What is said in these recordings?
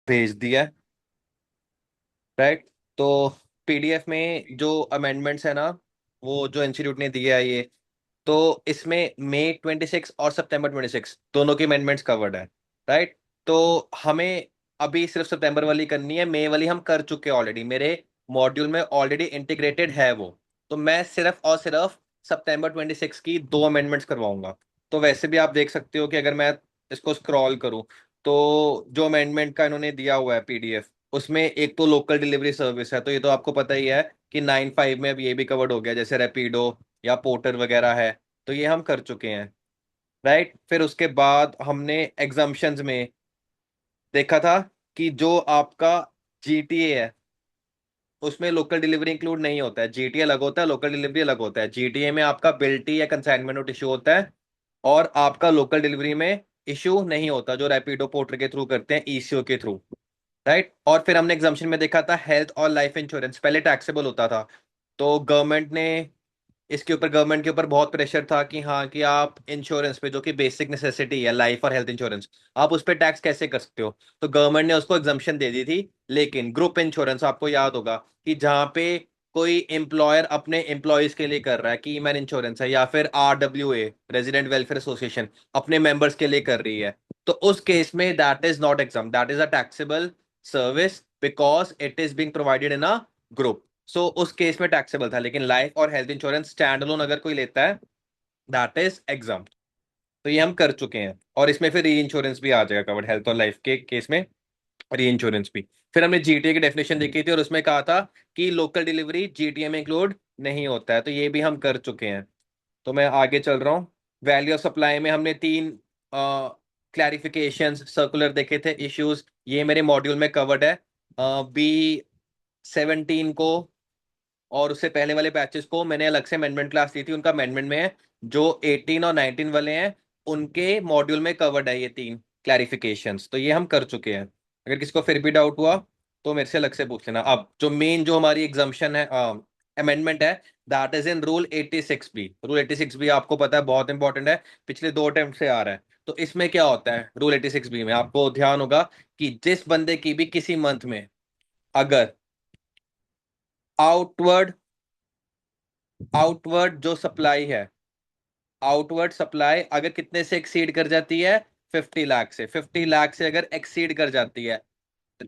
भेज दिया। राइट। तो पीडीएफ में जो अमेंडमेंट्स है ना, वो जो इंस्टीट्यूट ने दिया है ये, तो इसमें मई 26 और September 26 दोनों की अमेंडमेंट्स कवर्ड है। राइट। तो हमें अभी सिर्फ सितंबर वाली करनी है, मई वाली हम कर चुके हैं ऑलरेडी, मेरे मॉड्यूल में ऑलरेडी इंटीग्रेटेड है वो। तो मैं सिर्फ और सिर्फ September 26 की दो अमेंडमेंट्स करवाऊंगा। तो वैसे भी आप देख सकते हो कि अगर मैं इसको स्क्रॉल करूं, तो जो अमेंडमेंट का इन्होंने दिया हुआ है पीडीएफ, उसमें एक तो लोकल डिलीवरी सर्विस है, तो ये तो आपको पता ही है कि 9(5) में अब ये भी कवर्ड हो गया, जैसे रैपिडो या पोर्टर वगैरह है। तो ये हम कर चुके हैं। राइट। फिर उसके बाद हमने एग्जाम्पशंस में देखा था कि जो आपका जीटीए है, उसमें लोकल डिलीवरी इंक्लूड नहीं होता है। जीटीए अलग होता है, लोकल डिलीवरी अलग होता है। जीटीए में आपका बिल्टी या कंसाइनमेंट नोट इशू होता है, और आपका लोकल डिलीवरी में इशू नहीं होता, जो रैपिडो पोर्टर के थ्रू करते हैं, ईसीओ के थ्रू। राइट। और फिर हमने एग्जाम्पशन में देखा था हेल्थ और लाइफ इंश्योरेंस पहले टैक्सेबल होता था। तो गवर्नमेंट ने इसके ऊपर, गवर्नमेंट के ऊपर बहुत प्रेशर था कि हाँ, कि आप इंश्योरेंस पे, जो कि बेसिक नेसेसिटी है, लाइफ और हेल्थ इंश्योरेंस, आप उस पर टैक्स कैसे कर सकते हो। तो गवर्नमेंट ने उसको एग्जम्पशन दे दी थी। लेकिन ग्रुप इंश्योरेंस आपको याद होगा कि जहाँ पे कोई एम्प्लॉयर अपने एम्प्लॉयज के लिए कर रहा है, कि ईमैन इंश्योरेंस है, या फिर RWA रेजिडेंट वेलफेयर एसोसिएशन अपने मेंबर्स के लिए कर रही है, तो उस केस में that is not exam, that is a taxable service, because it is being provided in a group. So उस केस में टैक्सेबल था। लेकिन लाइफ और हेल्थ इंश्योरेंस स्टैंड अलोन अगर कोई लेता है, दैट इज एग्जाम। तो ये हम कर चुके हैं, और इसमें फिर री इंश्योरेंस भी आ जाएगा कवर्ड, हेल्थ और लाइफ के केस में री इंश्योरेंस भी। फिर हमने जीटीए की डेफिनेशन देखी थी, और उसमें कहा था कि लोकल डिलीवरी जीटीए में इंक्लूड नहीं होता है, तो ये भी हम कर चुके हैं। तो मैं आगे चल रहा हूँ। वैल्यू ऑफ सप्लाई में हमने तीन क्लैरिफिकेशंस सर्कुलर देखे थे, इश्यूज, ये मेरे मॉड्यूल में कवर्ड है। B17 को और उससे पहले वाले बैचेस को मैंने अलग से अमेंडमेंट क्लास ली थी, उनका अमेंडमेंट में है। जो 18 और 19 वाले हैं, उनके मॉड्यूल में कवर्ड है ये तीन क्लैरिफिकेशंस, तो ये हम कर चुके हैं। अगर किसी को फिर भी डाउट हुआ तो मेरे से अलग से पूछ लेना। अब जो मेन, जो हमारी एग्जाम्पशन है, अमेंडमेंट है, that is in rule 86B। Rule 86B आपको पता है बहुत इंपॉर्टेंट है, पिछले दो अटेम्प्ट से आ रहा है। तो इसमें क्या होता है रूल 86B में, आपको ध्यान होगा कि जिस बंदे की भी किसी मंथ में अगर आउटवर्ड आउटवर्ड जो सप्लाई है, आउटवर्ड सप्लाई अगर कितने से एक्सीड कर जाती है, 50 लाख से, 50 लाख से अगर एक्सीड कर जाती है,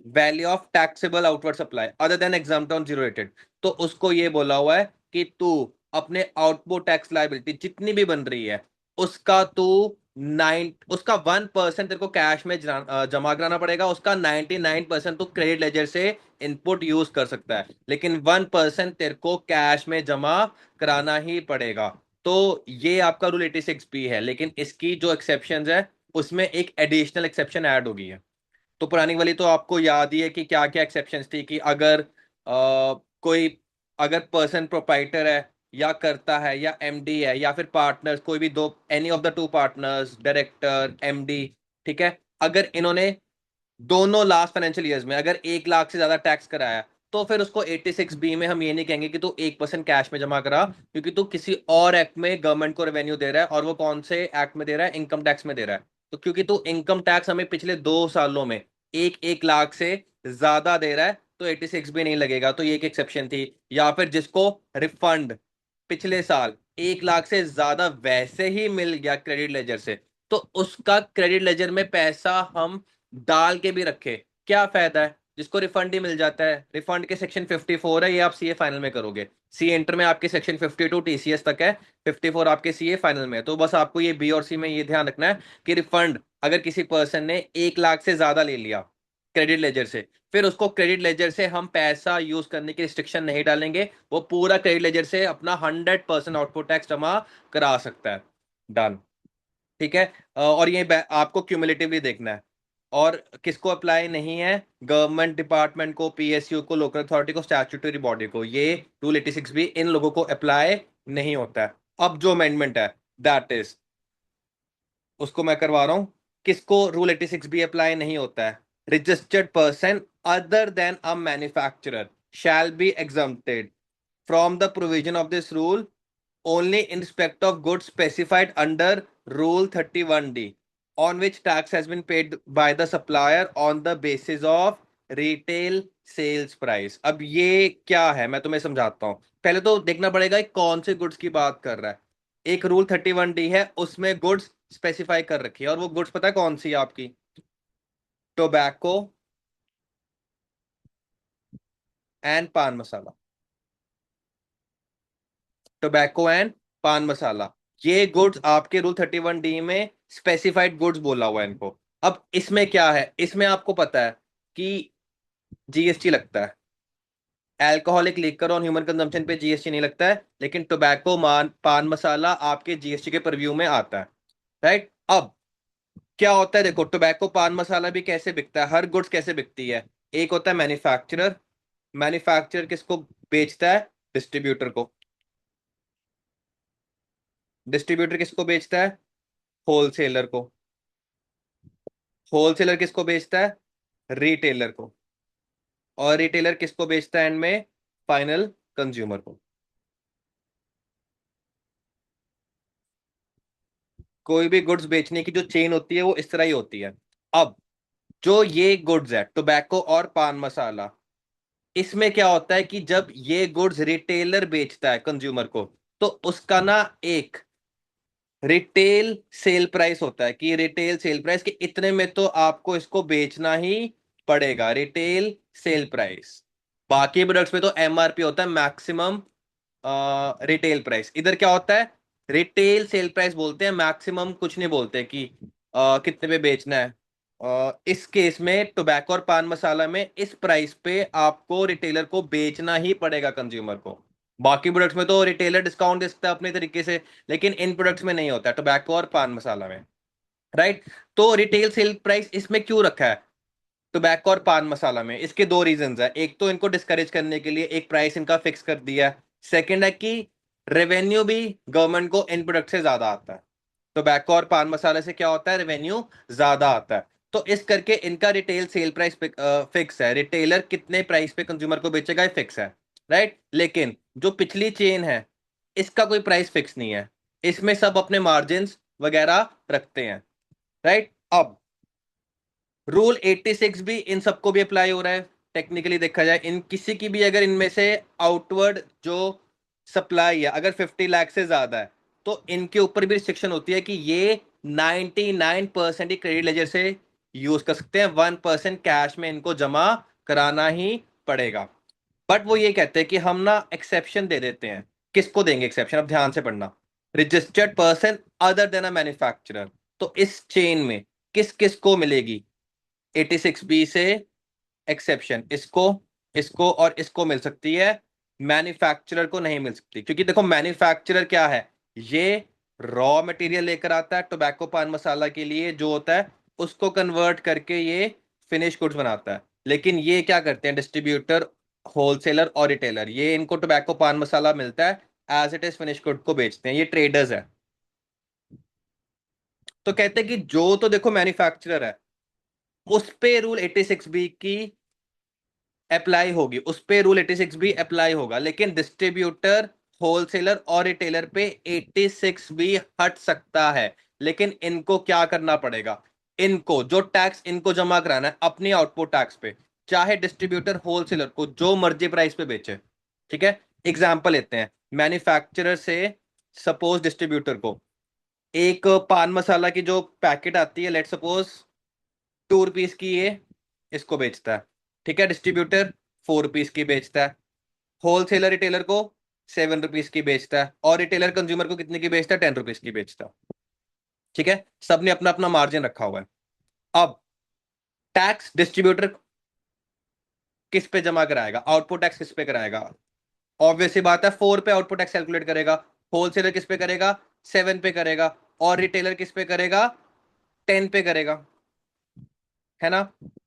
value of taxable outward supply other than exempt on zero rated, तो उसको ये बोला हुआ है कि तू अपने आउटपुट टैक्स लाइबिलिटी जितनी भी बन रही है, उसका तू 1% तेरे को कैश में जमा कराना पड़ेगा, उसका 99% तू क्रेडिट लेजर से इनपुट यूज कर सकता है, लेकिन 1% तेरे को कैश में जमा कराना ही पड़ेगा। तो ये आपका रूल 86B है, लेकिन इसकी जो एक्सेप्शन है, उसमें एक एडिशनल एक्सेप्शन ऐड होगी है। तो पुरानी वाली तो आपको याद ही है कि क्या क्या एक्सेप्शंस थी, कि अगर कोई, अगर पर्सन प्रोपाइटर है, या करता है, या एमडी है, या फिर पार्टनर्स, कोई भी दो, any of the two partners, director, MD, ठीक है, अगर इन्होंने दोनों लास्ट फाइनेंशियल ईयर्स में अगर 1 लाख से ज्यादा टैक्स कराया, तो फिर उसको 86B में हम ये नहीं कहेंगे कि तू 1% कैश में जमा करा, क्योंकि तू किसी और एक्ट में गवर्नमेंट को रेवेन्यू दे रहा है, और वो कौन से एक्ट में दे रहा है, इनकम टैक्स में दे रहा है। तो क्योंकि तू इनकम टैक्स हमें पिछले 2 सालों में 1-1 लाख से ज्यादा दे रहा है, तो 86 भी नहीं लगेगा। तो ये एक एक्सेप्शन थी। या फिर जिसको रिफंड पिछले साल 1 लाख से ज्यादा वैसे ही मिल गया क्रेडिट लेजर से, तो उसका क्रेडिट लेजर में पैसा हम डाल के भी रखे, क्या फायदा है। जिसको रिफंड ही मिल जाता है, रिफंड के सेक्शन 54 है, ये आप सीए फाइनल में करोगे। सी इंटर में आपके सेक्शन 52 टीसीएस तक है, 54 आपके सीए फाइनल में है। तो बस आपको ये बी और सी में ये ध्यान रखना है कि रिफंड अगर किसी पर्सन ने 1 लाख से ज्यादा ले लिया क्रेडिट लेजर से, फिर उसको क्रेडिट लेजर से हम पैसा यूज करने की रिस्ट्रिक्शन नहीं डालेंगे, वो पूरा क्रेडिट लेजर से अपना 100% आउटपुट टैक्स जमा करा सकता है। डन। ठीक है। और ये आपको क्यूमुलेटिवली देखना है। और किसको अप्लाई नहीं है, गवर्नमेंट डिपार्टमेंट को, पीएसयू को, लोकल अथॉरिटी को, स्टैट्यूटरी बॉडी को, ये रूल 86 भी इन लोगों को अप्लाई नहीं होता है। अब जो अमेंडमेंट है, दैट इज, उसको मैं करवा रहा हूं। किसको रूल 86 भी अप्लाई नहीं होता है, registered person other than a manufacturer shall be exempted from the provision of this rule only in respect of goods specified under rule 31D। on which tax has been paid by the supplier on the basis of retail sales price। अब ये क्या है मैं तुम्हें समझाता हूं। पहले तो देखना पड़ेगा कि कौन से गुड्स की बात कर रहा है। एक रूल 31D है, उसमें गुड्स स्पेसिफाई कर रखी है, और वो गुड्स पता है कौन सी है आपकी? टोबैको एंड पान मसाला। टोबैको एंड पान मसाला, ये गुड्स आपके रूल 31D में स्पेसिफाइड गुड्स बोला हुआ है इनको। अब इसमें क्या है, इसमें आपको पता है कि जीएसटी लगता है। Alcoholic liquor on human consumption पे जीएसटी नहीं लगता है, लेकिन टोबैको पान मसाला आपके जीएसटी के परव्यू में आता है। राइट। अब क्या होता है, देखो टोबैको पान मसाला भी कैसे बिकता है, हर गुड्स कैसे बिकती है। एक होता है मैन्युफैक्चरर। मैन्युफैक्चरर किसको बेचता है? डिस्ट्रीब्यूटर को। डिस्ट्रीब्यूटर किसको बेचता है? होलसेलर को। होलसेलर किसको बेचता है? रिटेलर को। और रिटेलर किसको बेचता है एंड में? फाइनल कंज्यूमर को। कोई भी गुड्स बेचने की जो चेन होती है वो इस तरह ही होती है। अब जो ये गुड्स है टोबैको और पान मसाला, इसमें क्या होता है कि जब ये गुड्स रिटेलर बेचता है कंज्यूमर को, तो उसका ना एक रिटेल सेल प्राइस होता है कि रिटेल सेल प्राइस के इतने में तो आपको इसको बेचना ही पड़ेगा, रिटेल सेल प्राइस। बाकी प्रोडक्ट्स में तो एमआरपी होता है, मैक्सिमम रिटेल प्राइस। इधर क्या होता है? रिटेल सेल प्राइस बोलते हैं, मैक्सिमम कुछ नहीं बोलते कि कितने पे बेचना है। इस केस में टोबैको और पान मसाला में इस प्राइस पे आपको रिटेलर को बेचना ही पड़ेगा कंज्यूमर को। बाकी प्रोडक्ट्स में तो रिटेलर डिस्काउंट दे सकता है अपने तरीके से, लेकिन इन प्रोडक्ट्स में नहीं होता, टोबैको और पान मसाला में। राइट। तो रिटेल सेल प्राइस इसमें क्यों रखा है टोबैको और पान मसाला में? इसके दो रीजंस है। एक तो इनको डिस्करेज करने के लिए एक प्राइस इनका फिक्स कर दिया है। सेकंड है कि रेवेन्यू भी गवर्नमेंट को इन प्रोडक्ट से ज्यादा आता है। टोबैको और पान मसाले से क्या होता है? रेवेन्यू ज्यादा आता है। तो इस करके इनका रिटेल सेल प्राइस फिक्स है, रिटेलर कितने प्राइस पे कंज्यूमर को बेचेगा ये फिक्स है। राइट। लेकिन जो पिछली चेन है, इसका कोई प्राइस फिक्स नहीं है, इसमें सब अपने मार्जिन वगैरह रखते हैं। राइट। अब रूल 86 भी इन सबको भी अप्लाई हो रहा है। टेक्निकली देखा जाए, इन किसी की भी अगर इनमें से आउटवर्ड जो सप्लाई है अगर 50 लाख से ज्यादा है, तो इनके ऊपर भी रिस्ट्रिक्शन होती है कि ये 99% ही क्रेडिट लेजर से यूज कर सकते हैं, 1% कैश में इनको जमा कराना ही पड़ेगा। बट वो ये कहते हैं कि हम ना एक्सेप्शन दे देते हैं। किसको देंगे एक्सेप्शन? अब ध्यान से पढ़ना। Registered person other than a manufacturer. तो इस चेन में किस किस को मिलेगी 86B से एक्सेप्शन? इसको, इसको और इसको मिल सकती है, मैन्युफैक्चरर को नहीं मिल सकती। क्योंकि देखो मैन्युफैक्चरर क्या है, ये रॉ मटेरियल लेकर आता है टोबैको पान मसाला के लिए जो होता है, उसको कन्वर्ट करके ये फिनिश गुड्स बनाता है। लेकिन ये क्या करते हैं, डिस्ट्रीब्यूटर, होलसेलर और रिटेलर, ये इनको टोबैको पान मसाला मिलता है as it is finish good को बेचते हैं, ये ट्रेडर्स है। तो कहते हैं कि जो तो देखो मैन्युफैक्चरर है उस पे रूल 86B की अप्लाई होगी, उस पे रूल 86 भी अप्लाई होगा, लेकिन डिस्ट्रीब्यूटर, होलसेलर और रिटेलर पे 86 भी हट सकता है। लेकिन इनको क्या करना पड़ेगा, इनको जो टैक्स इनको जमा कराना है अपनी आउटपुट टैक्स पे, चाहे डिस्ट्रीब्यूटर होलसेलर को जो मर्जी प्राइस पे बेचे। ठीक है। एग्जाम्पल लेते हैं, मैन्युफैक्चरर से सपोज डिस्ट्रीब्यूटर को एक पान मसाला की जो पैकेट आती है, लेट सपोज 2 रुपीज की, ये इसको बेचता है। ठीक है। डिस्ट्रीब्यूटर 4 रुपीज की बेचता है, होलसेलर रिटेलर को 7 रुपीज की बेचता है, और रिटेलर कंज्यूमर को कितने की बेचता है? 10 रुपीज की बेचता है। ठीक है। सबने अपना अपना मार्जिन रखा हुआ है। अब टैक्स डिस्ट्रीब्यूटर किस पे जमा कराएगा, आउटपुट टैक्स किस पे कराएगा? ऑब्वियस सी बात है, 4 पे आउटपुट टैक्स कैलकुलेट करेगा। होलसेलर किस पे करेगा? 7 पे करेगा। और रिटेलर किस पे करेगा? 10 पे करेगा। है ना?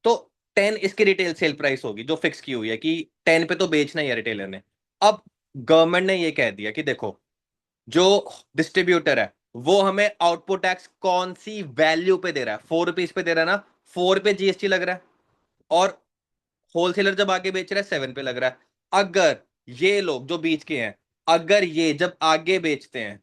तो 10 इसकी रिटेल सेल प्राइस होगी जो फिक्स की हुई है कि 10 पे तो बेचना ही है रिटेलर ने। अब गवर्नमेंट ने ये कह दिया कि देखो, जो डिस्ट्रीब्यूटर है वो हमें आउटपुट टैक्स कौन सी वैल्यू पे दे रहा है? 4 रुपीज पे दे रहा है ना, 4 पे जीएसटी लग रहा है। और होलसेलर जब आगे बेच रहा है 7 पे लग रहा है। अगर ये लोग जो बीच के हैं, अगर ये जब आगे बेचते हैं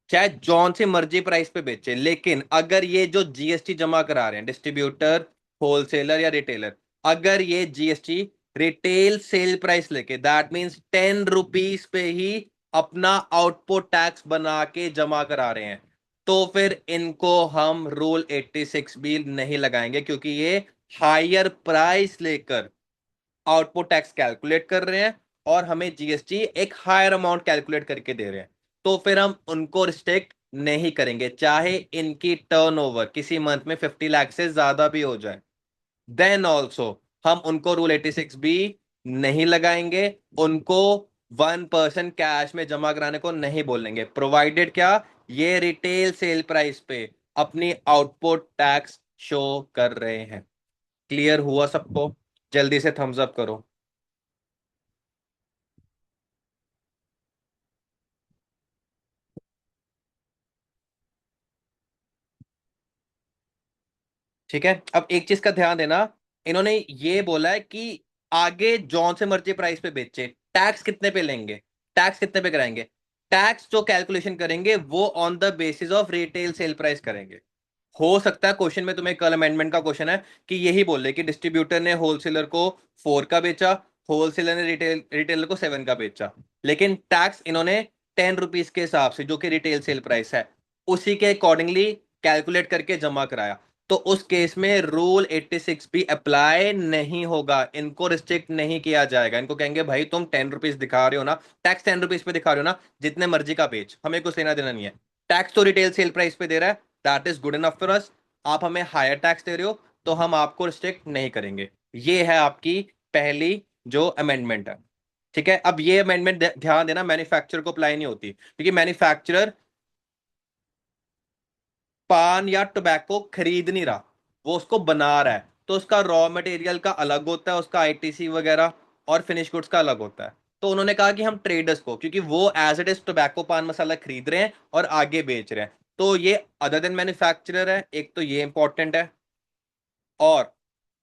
चाहे जौन सी मर्जी प्राइस पे बेचे, लेकिन अगर ये जो जीएसटी जमा करा रहे हैं डिस्ट्रीब्यूटर, होलसेलर या रिटेलर, अगर ये जीएसटी रिटेल सेल प्राइस लेके, दैट मींस 10 रुपीज पे ही अपना आउटपुट टैक्स बना के जमा करा रहे हैं, तो फिर इनको हम रूल 86 भी नहीं लगाएंगे, क्योंकि ये हायर प्राइस लेकर आउटपुट टैक्स कैलकुलेट कर रहे हैं और हमें जीएसटी एक हायर अमाउंट कैलकुलेट करके दे रहे हैं। तो फिर हम उनको रिस्ट्रिक्ट नहीं करेंगे, चाहे इनकी टर्नओवर किसी मंथ में 50 लाख से ज्यादा भी हो जाए, देन ऑल्सो हम उनको रूल 86 भी नहीं लगाएंगे। उनको 1% कैश में जमा कराने को नहीं बोलेंगे, प्रोवाइडेड क्या, ये रिटेल सेल प्राइस पे अपनी आउटपुट टैक्स शो कर रहे हैं। क्लियर हुआ सबको? जल्दी से थम्स अप करो। ठीक है, अब एक चीज का ध्यान देना, इन्होंने ये बोला है कि आगे जौन से मर्जी प्राइस पे बेचे, टैक्स कितने पे लेंगे, टैक्स कितने पे कराएंगे, टैक्स जो कैलकुलेशन करेंगे वो on the basis of retail sale price करेंगे। हो सकता है क्वेश्चन में तुम्हें कल अमेंडमेंट का क्वेश्चन है कि यही बोले कि डिस्ट्रीब्यूटर ने होलसेलर को 4 का बेचा, होलसेलर ने रिटेलर को 7 का बेचा, लेकिन टैक्स इन्होंने 10 रुपीज के हिसाब से, जो कि रिटेल सेल प्राइस है, उसी के अकॉर्डिंगली कैलकुलेट करके जमा कराया। तो उस केस में रूल 86 भी अप्लाई नहीं होगा, इनको रिस्ट्रिक्ट नहीं किया जाएगा। इनको कहेंगे भाई तुम 10 रुपीज दिखा रहे हो ना, टैक्स 10 रुपीज पे दिखा रहे हो ना, जितने मर्जी का बेच, हमें कुछ लेना देना नहीं है। टैक्स तो रिटेल सेल प्राइस पे दे रहा है, that is good enough for us. आप हमें हायर टैक्स दे रहे हो तो हम आपको रिस्ट्रिक्ट नहीं करेंगे। ये है आपकी पहली जो अमेंडमेंट है। ठीक है, अब ये अमेंडमेंट ध्यान देना, मैन्युफैक्चरर को अप्लाई नहीं होती, क्योंकि मैन्युफैक्चरर पान या टोबैको खरीद नहीं रहा, वो उसको बना रहा है। तो उसका रॉ मटेरियल का अलग होता है, उसका आईटीसी वगैरह, और फिनिश गुड्स का अलग होता है। तो उन्होंने कहा कि हम ट्रेडर्स को, क्योंकि वो एज इट इज टोबैको पान मसाला खरीद रहे हैं और आगे बेच रहे हैं, तो ये अदर देन मैन्युफैक्चरर है, एक तो ये इंपॉर्टेंट है। और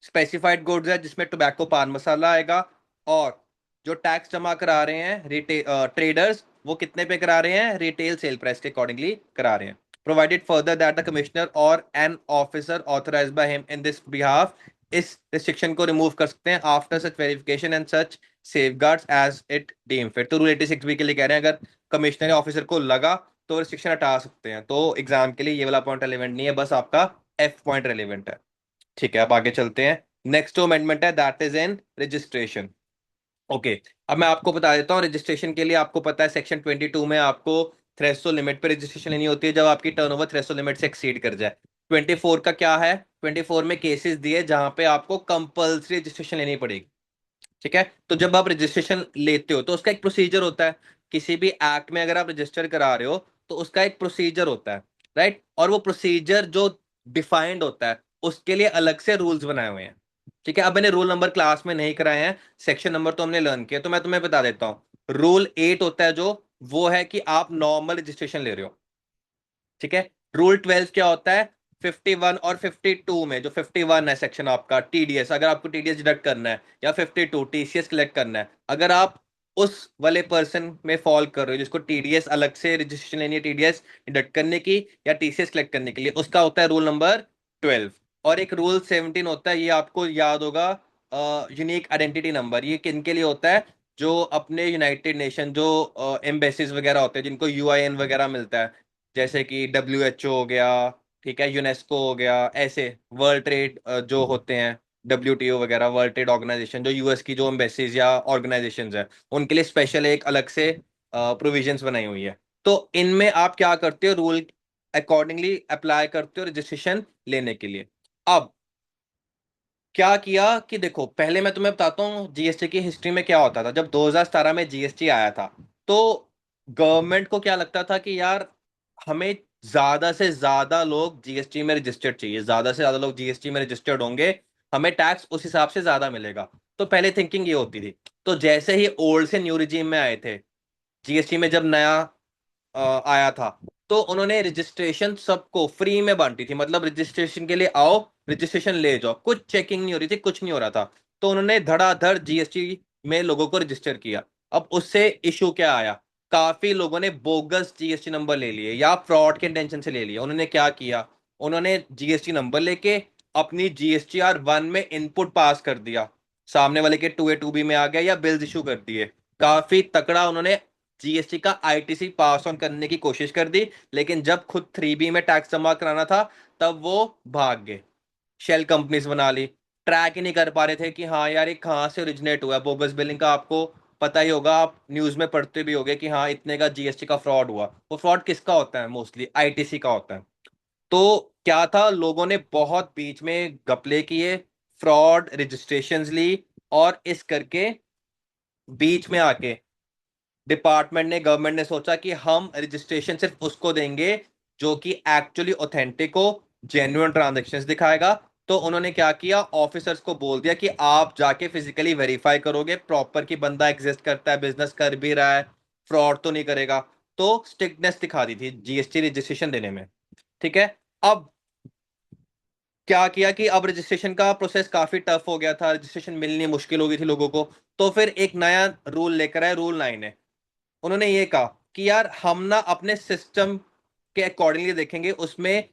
स्पेसिफाइड गुड्स है जिसमें टोबैको पान मसाला आएगा। और जो टैक्स जमा करा रहे हैं रिटेल ट्रेडर्स, वो कितने पे करा रहे हैं, रिटेल सेल प्राइस के अकॉर्डिंगली करा रहे हैं। Provided further that the commissioner और an officer authorised by him in this behalf इस रिस्ट्रिक्शन को रिमूव कर सकते हैं after such verification and such safeguards as it deem fit. तो रूल 86 बी के लिए कह रहे हैं, अगर कमिश्नर या ऑफिसर को लगा तो रिस्ट्रिक्शन हटा सकते हैं। तो एग्जाम के लिए ये वाला पॉइंट रेलिवेंट नहीं है, बस आपका एफ पॉइंट रेलिवेंट है। ठीक है, अब आगे चलते हैं। नेक्स्ट जो अमेंडमेंट है that is in registration. Okay, अब मैं आपको बता देता हूँ, रजिस्ट्रेशन के लिए आपको पता है सेक्शन 22 में आपको थ्रेशोल्ड लिमिट पे रजिस्ट्रेशन लेनी होती है जब आपकी टर्नओवर थ्रेशोल्ड लिमिट से एक्सीड कर जाए। 24 का क्या है, 24 में केसेस दिए जहां पे आपको कंपल्सरी रजिस्ट्रेशन लेनी पड़ेगी। ठीक है, तो जब आप रजिस्ट्रेशन लेते हो तो उसका एक प्रोसीजर होता है। किसी भी एक्ट में अगर आप रजिस्टर करा रहे हो तो उसका एक प्रोसीजर होता है, राइट, और वो प्रोसीजर जो डिफाइंड होता है उसके लिए अलग से रूल्स बनाए हुए हैं। ठीक है, अब मैंने रूल नंबर क्लास में नहीं कराए हैं, सेक्शन नंबर तो हमने लर्न किया, तो मैं तुम्हें बता देता हूँ। रूल 8 होता है जो, वो है कि आप नॉर्मल रजिस्ट्रेशन ले रहे हो। ठीक है, रूल 12 क्या होता है, 51 और 52 में, जो 51 है सेक्शन आपका टीडीएस, अगर आपको टीडीएस डिडक्ट करना है, या 52 टीसीएस कलेक्ट करना है, अगर आप उस वाले पर्सन में फॉल कर रहे हो जिसको टीडीएस अलग से रजिस्ट्रेशन लेनी है, टीडीएस डिडक्ट करने की या टीसीएस कलेक्ट करने के लिए, उसका होता है रूल नंबर 12। और एक रूल 17 होता है, ये आपको याद होगा, यूनिक आइडेंटिटी नंबर। ये किन के लिए होता है, जो अपने यूनाइटेड नेशन जो एम्बेसीज वगैरह होते हैं जिनको यूआईएन वगैरह मिलता है, जैसे कि डब्ल्यू एच ओ हो गया, ठीक है, यूनेस्को हो गया, ऐसे वर्ल्ड ट्रेड जो होते हैं, WTO वगैरह, वर्ल्ड ट्रेड ऑर्गेनाइजेशन, जो यूएस की जो एम्बेसीज या ऑर्गेनाइजेशंस है, उनके लिए स्पेशल एक अलग से प्रोविजंस बनाई हुई है। तो इनमें आप क्या करते हो, रूल अकॉर्डिंगली अप्लाई करते हो रजिस्ट्रेशन लेने के लिए। अब क्या किया कि देखो, पहले मैं तुम्हें बताता हूँ जीएसटी की हिस्ट्री में क्या होता था। जब 2017 में जीएसटी आया था, तो गवर्नमेंट को क्या लगता था कि यार हमें ज्यादा से ज्यादा लोग जीएसटी में रजिस्टर्ड चाहिए, ज्यादा से ज्यादा लोग जीएसटी में रजिस्टर्ड होंगे, हमें टैक्स उस हिसाब से ज्यादा मिलेगा। तो पहले थिंकिंग ये होती थी। तो जैसे ही ओल्ड से न्यू रिजीम में आए थे, जीएसटी में जब नया आया था, तो उन्होंने रजिस्ट्रेशन सबको फ्री में बांटी थी, मतलब रजिस्ट्रेशन के लिए आओ, रजिस्ट्रेशन ले जाओ, कुछ चेकिंग नहीं हो रही थी, कुछ नहीं हो रहा था। तो उन्होंने धड़ाधड़ जीएसटी में लोगों को रजिस्टर किया। अब उससे इशू क्या आया, काफी लोगों ने बोगस जीएसटी नंबर ले लिए या फ्रॉड के इंटेंशन से ले लिया। उन्होंने क्या किया, उन्होंने जीएसटी नंबर लेके अपनी GSTR 1 में इनपुट पास कर दिया, सामने वाले के 2A 2B में आ गया या बिल्स इशू कर दिए। काफी तकड़ा उन्होंने जीएसटी का आईटीसी पास ऑन करने की कोशिश कर दी, लेकिन जब खुद 3B में टैक्स जमा कराना था तब वो भाग गए, शेल कंपनीज बना ली। ट्रैक ही नहीं कर पा रहे थे कि हाँ यार ये कहाँ से ओरिजिनेट हुआ है बोगस बिलिंग का। आपको पता ही होगा, आप न्यूज में पढ़ते भी होगे कि हाँ इतने का जीएसटी का फ्रॉड हुआ। वो फ्रॉड किसका होता है? मोस्टली आईटीसी का होता है। तो क्या था, लोगों ने बहुत बीच में घपले किए, फ्रॉड रजिस्ट्रेशंस ली, और इस करके बीच में आके डिपार्टमेंट ने, गवर्नमेंट ने सोचा कि हम रजिस्ट्रेशन सिर्फ उसको देंगे जो कि एक्चुअली ऑथेंटिक हो, जेन्युइन ट्रांजैक्शंस दिखाएगा। तो उन्होंने क्या किया, ऑफिसर्स को बोल दिया कि आप जाके फिजिकली वेरीफाई करोगे प्रॉपर कि बंदा एग्जिस्ट करता है, बिजनेस कर भी रहा है, फ्रॉड तो नहीं करेगा। तो स्ट्रिक्टनेस दिखा दी थी जीएसटी रजिस्ट्रेशन देने में। ठीक है। अब क्या किया कि अब रजिस्ट्रेशन का प्रोसेस काफी टफ हो गया था, रजिस्ट्रेशन मिलनी मुश्किल हो गई थी लोगों को। तो फिर एक नया रूल लेकर आए, रूल 9 है। उन्होंने ये कहा कि यार हम ना अपने सिस्टम के अकॉर्डिंगली देखेंगे उसमें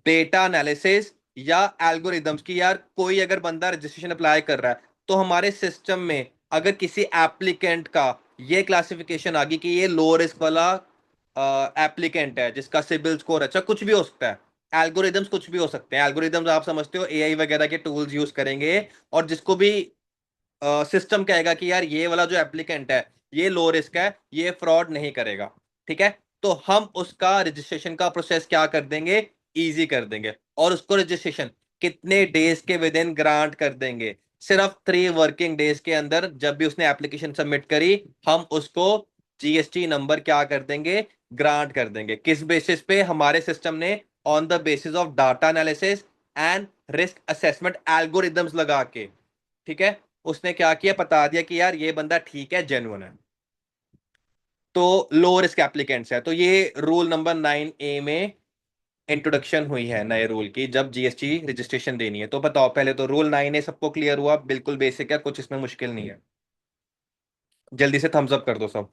डेटा एनालिसिस या एल्गोरिदम्स की। यार कोई अगर बंदा रजिस्ट्रेशन अप्लाई कर रहा है तो हमारे सिस्टम में अगर किसी एप्लीकेंट का ये क्लासिफिकेशन आ गई कि ये लो रिस्क वाला एप्लीकेंट है जिसका सिबिल स्कोर अच्छा, कुछ भी हो सकता है, एल्गोरिदम्स कुछ भी हो सकते हैं। एल्गोरिदम्स आप समझते हो, एआई वगैरह के टूल्स यूज करेंगे, और जिसको भी सिस्टम कहेगा कि यार ये वाला जो एप्लीकेंट है ये लो रिस्क है, ये फ्रॉड नहीं करेगा। ठीक है। तो हम उसका रजिस्ट्रेशन का प्रोसेस क्या कर देंगे, इजी कर देंगे, और उसको रजिस्ट्रेशन कितने डेज के विद इन ग्रांट कर देंगे, सिर्फ 3 वर्किंग डेज के अंदर। जब भी उसने एप्लीकेशन सबमिट करी, हम उसको जीएसटी नंबर क्या कर देंगे, ग्रांट कर देंगे। किस बेसिस पे? हमारे सिस्टम ने on the basis of data analysis and risk assessment algorithms लगा के, ठीक है, उसने क्या किया, बता दिया कि यार ये बंदा ठीक है, जेन्युइन है। तो लो रिस्क एप्लीकेंट्स है। तो ये रूल नंबर 9A में इंट्रोडक्शन हुई है नए रूल की, जब जीएसटी रजिस्ट्रेशन देनी है। तो बताओ, पहले तो रूल 9A सबको क्लियर हुआ? बिल्कुल बेसिक है, कुछ इसमें मुश्किल नहीं है। जल्दी से थम्स अप कर दो सब।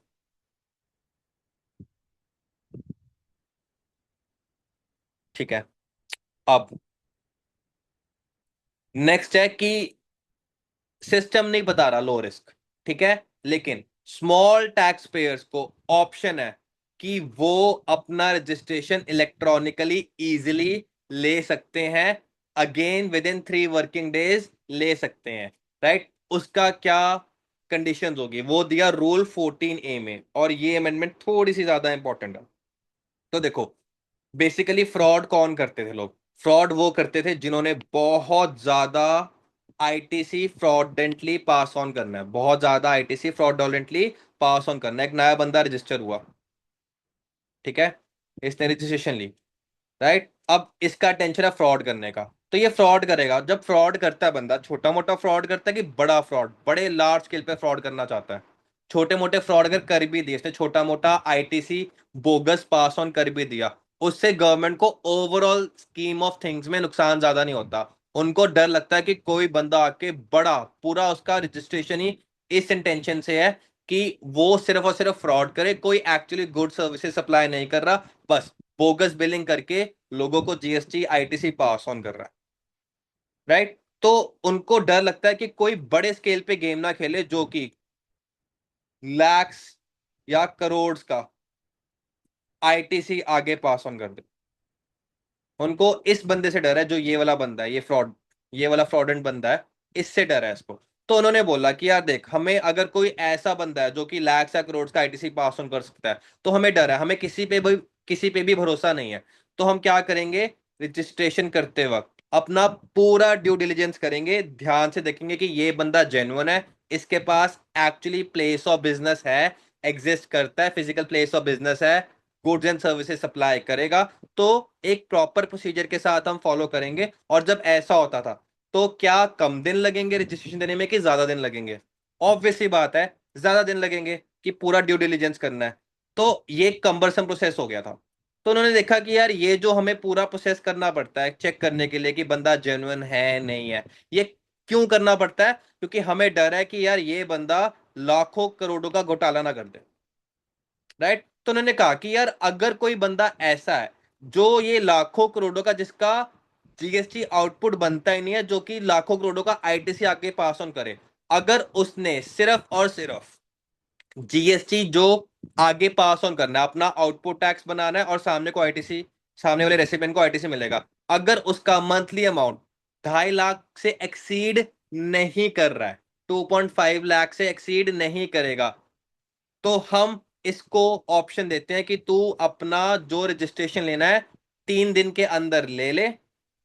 ठीक है। अब नेक्स्ट है कि सिस्टम नहीं बता रहा लो रिस्क, ठीक है, लेकिन स्मॉल टैक्स पेयर्स को ऑप्शन है कि वो अपना रजिस्ट्रेशन इलेक्ट्रॉनिकली इजीली ले सकते हैं, again with in 3 working days ले सकते हैं। राइट। उसका क्या कंडीशंस होगी वो दिया रूल 14A में, और ये अमेंडमेंट थोड़ी सी ज्यादा इंपॉर्टेंट है। तो देखो, बेसिकली फ्रॉड कौन करते थे लोग? फ्रॉड वो करते थे जिन्होंने बहुत ज्यादा आईटीसी फ्रॉडेंटली पास ऑन करना है, बहुत ज्यादा आईटीसी फ्रॉडेंटली पास ऑन करना है। एक नया बंदा रजिस्टर हुआ, ठीक है, इसने रजिस्ट्रेशन ली, राइट, अब इसका टेंशन है फ्रॉड करने का। तो ये फ्रॉड करेगा। जब फ्रॉड करता है बंदा, छोटा मोटा फ्रॉड करता है कि बड़ा फ्रॉड, बड़े लार्ज स्केल पे फ्रॉड करना चाहता है, छोटे मोटे फ्रॉड अगर कर भी दिए, इसने छोटा मोटा आईटीसी बोगस पास ऑन कर भी दिया, उससे गवर्नमेंट को ओवरऑल स्कीम ऑफ थिंग्स में नुकसान ज्यादा नहीं होता। उनको डर लगता है कि कोई बंदा आके बड़ा पूरा उसका रजिस्ट्रेशन ही इस इंटेंशन से है कि वो सिर्फ और सिर्फ फ्रॉड करे, कोई एक्चुअली गुड सर्विसेज सप्लाई नहीं कर रहा, बस बोगस बिलिंग करके लोगों को जीएसटी आईटीसी पास ऑन कर रहा है। राइट। तो उनको डर लगता है कि कोई बड़े स्केल पे गेम ना खेले जो कि लैक्स या करोड़ का आईटीसी आगे पास ऑन कर दे। उनको इस बंदे से डर है, जो ये वाला बंदा है, ये वाला फ्रॉडेंट बंदा है, इससे डर है इसको। तो उन्होंने बोला कि यार देख, हमें अगर कोई ऐसा बंदा है जो कि लैक्स या करोड़ का आईटीसी पास ऑन कर सकता है, तो हमें डर है, हमें किसी पे भी भरोसा नहीं है। तो हम क्या करेंगे, रजिस्ट्रेशन करते वक्त अपना पूरा ड्यू डिलिजेंस करेंगे, ध्यान से देखेंगे कि ये बंदा जेन्युइन है, इसके पास एक्चुअली प्लेस ऑफ बिजनेस है, एग्जिस्ट करता है, फिजिकल प्लेस ऑफ बिजनेस है, गुड्स एंड सर्विसेज सप्लाई करेगा। तो एक प्रॉपर प्रोसीजर के साथ हम फॉलो करेंगे। और जब ऐसा होता था तो क्या कम दिन लगेंगे रजिस्ट्रेशन देने में कि ज्यादा दिन लगेंगे? ऑब्वियसली बात है, ज्यादा दिन लगेंगे कि पूरा ड्यू डिलिजेंस करना है। तो ये कम्बरसम प्रोसेस हो गया था। तो उन्होंने देखा कि यार ये जो हमें पूरा प्रोसेस करना पड़ता है चेक करने के लिए कि बंदा जेन्युइन है नहीं है, ये क्यों करना पड़ता है? क्योंकि हमें डर है कि यार ये बंदा लाखों करोड़ों का घोटाला ना कर दे। राइट। तो उन्होंने कहा कि यार अगर कोई बंदा ऐसा है जो ये लाखों करोड़ों का, जिसका जीएसटी आउटपुट बनता ही नहीं है, जो कि लाखों करोड़ों का आईटीसी आके पास ऑन करे, अगर उसने सिर्फ और सिर्फ जीएसटी जो आगे पास ऑन करना है, अपना आउटपुट टैक्स बनाना है और सामने को आईटीसी, सामने वाले रेसिपिएंट को आईटीसी मिलेगा, अगर उसका मंथली अमाउंट 2.5 लाख से एक्सीड नहीं कर रहा है, 2.5 लाख से एक्सीड नहीं करेगा, तो हम इसको ऑप्शन देते हैं कि तू अपना जो रजिस्ट्रेशन लेना है 3 दिन के अंदर ले ले।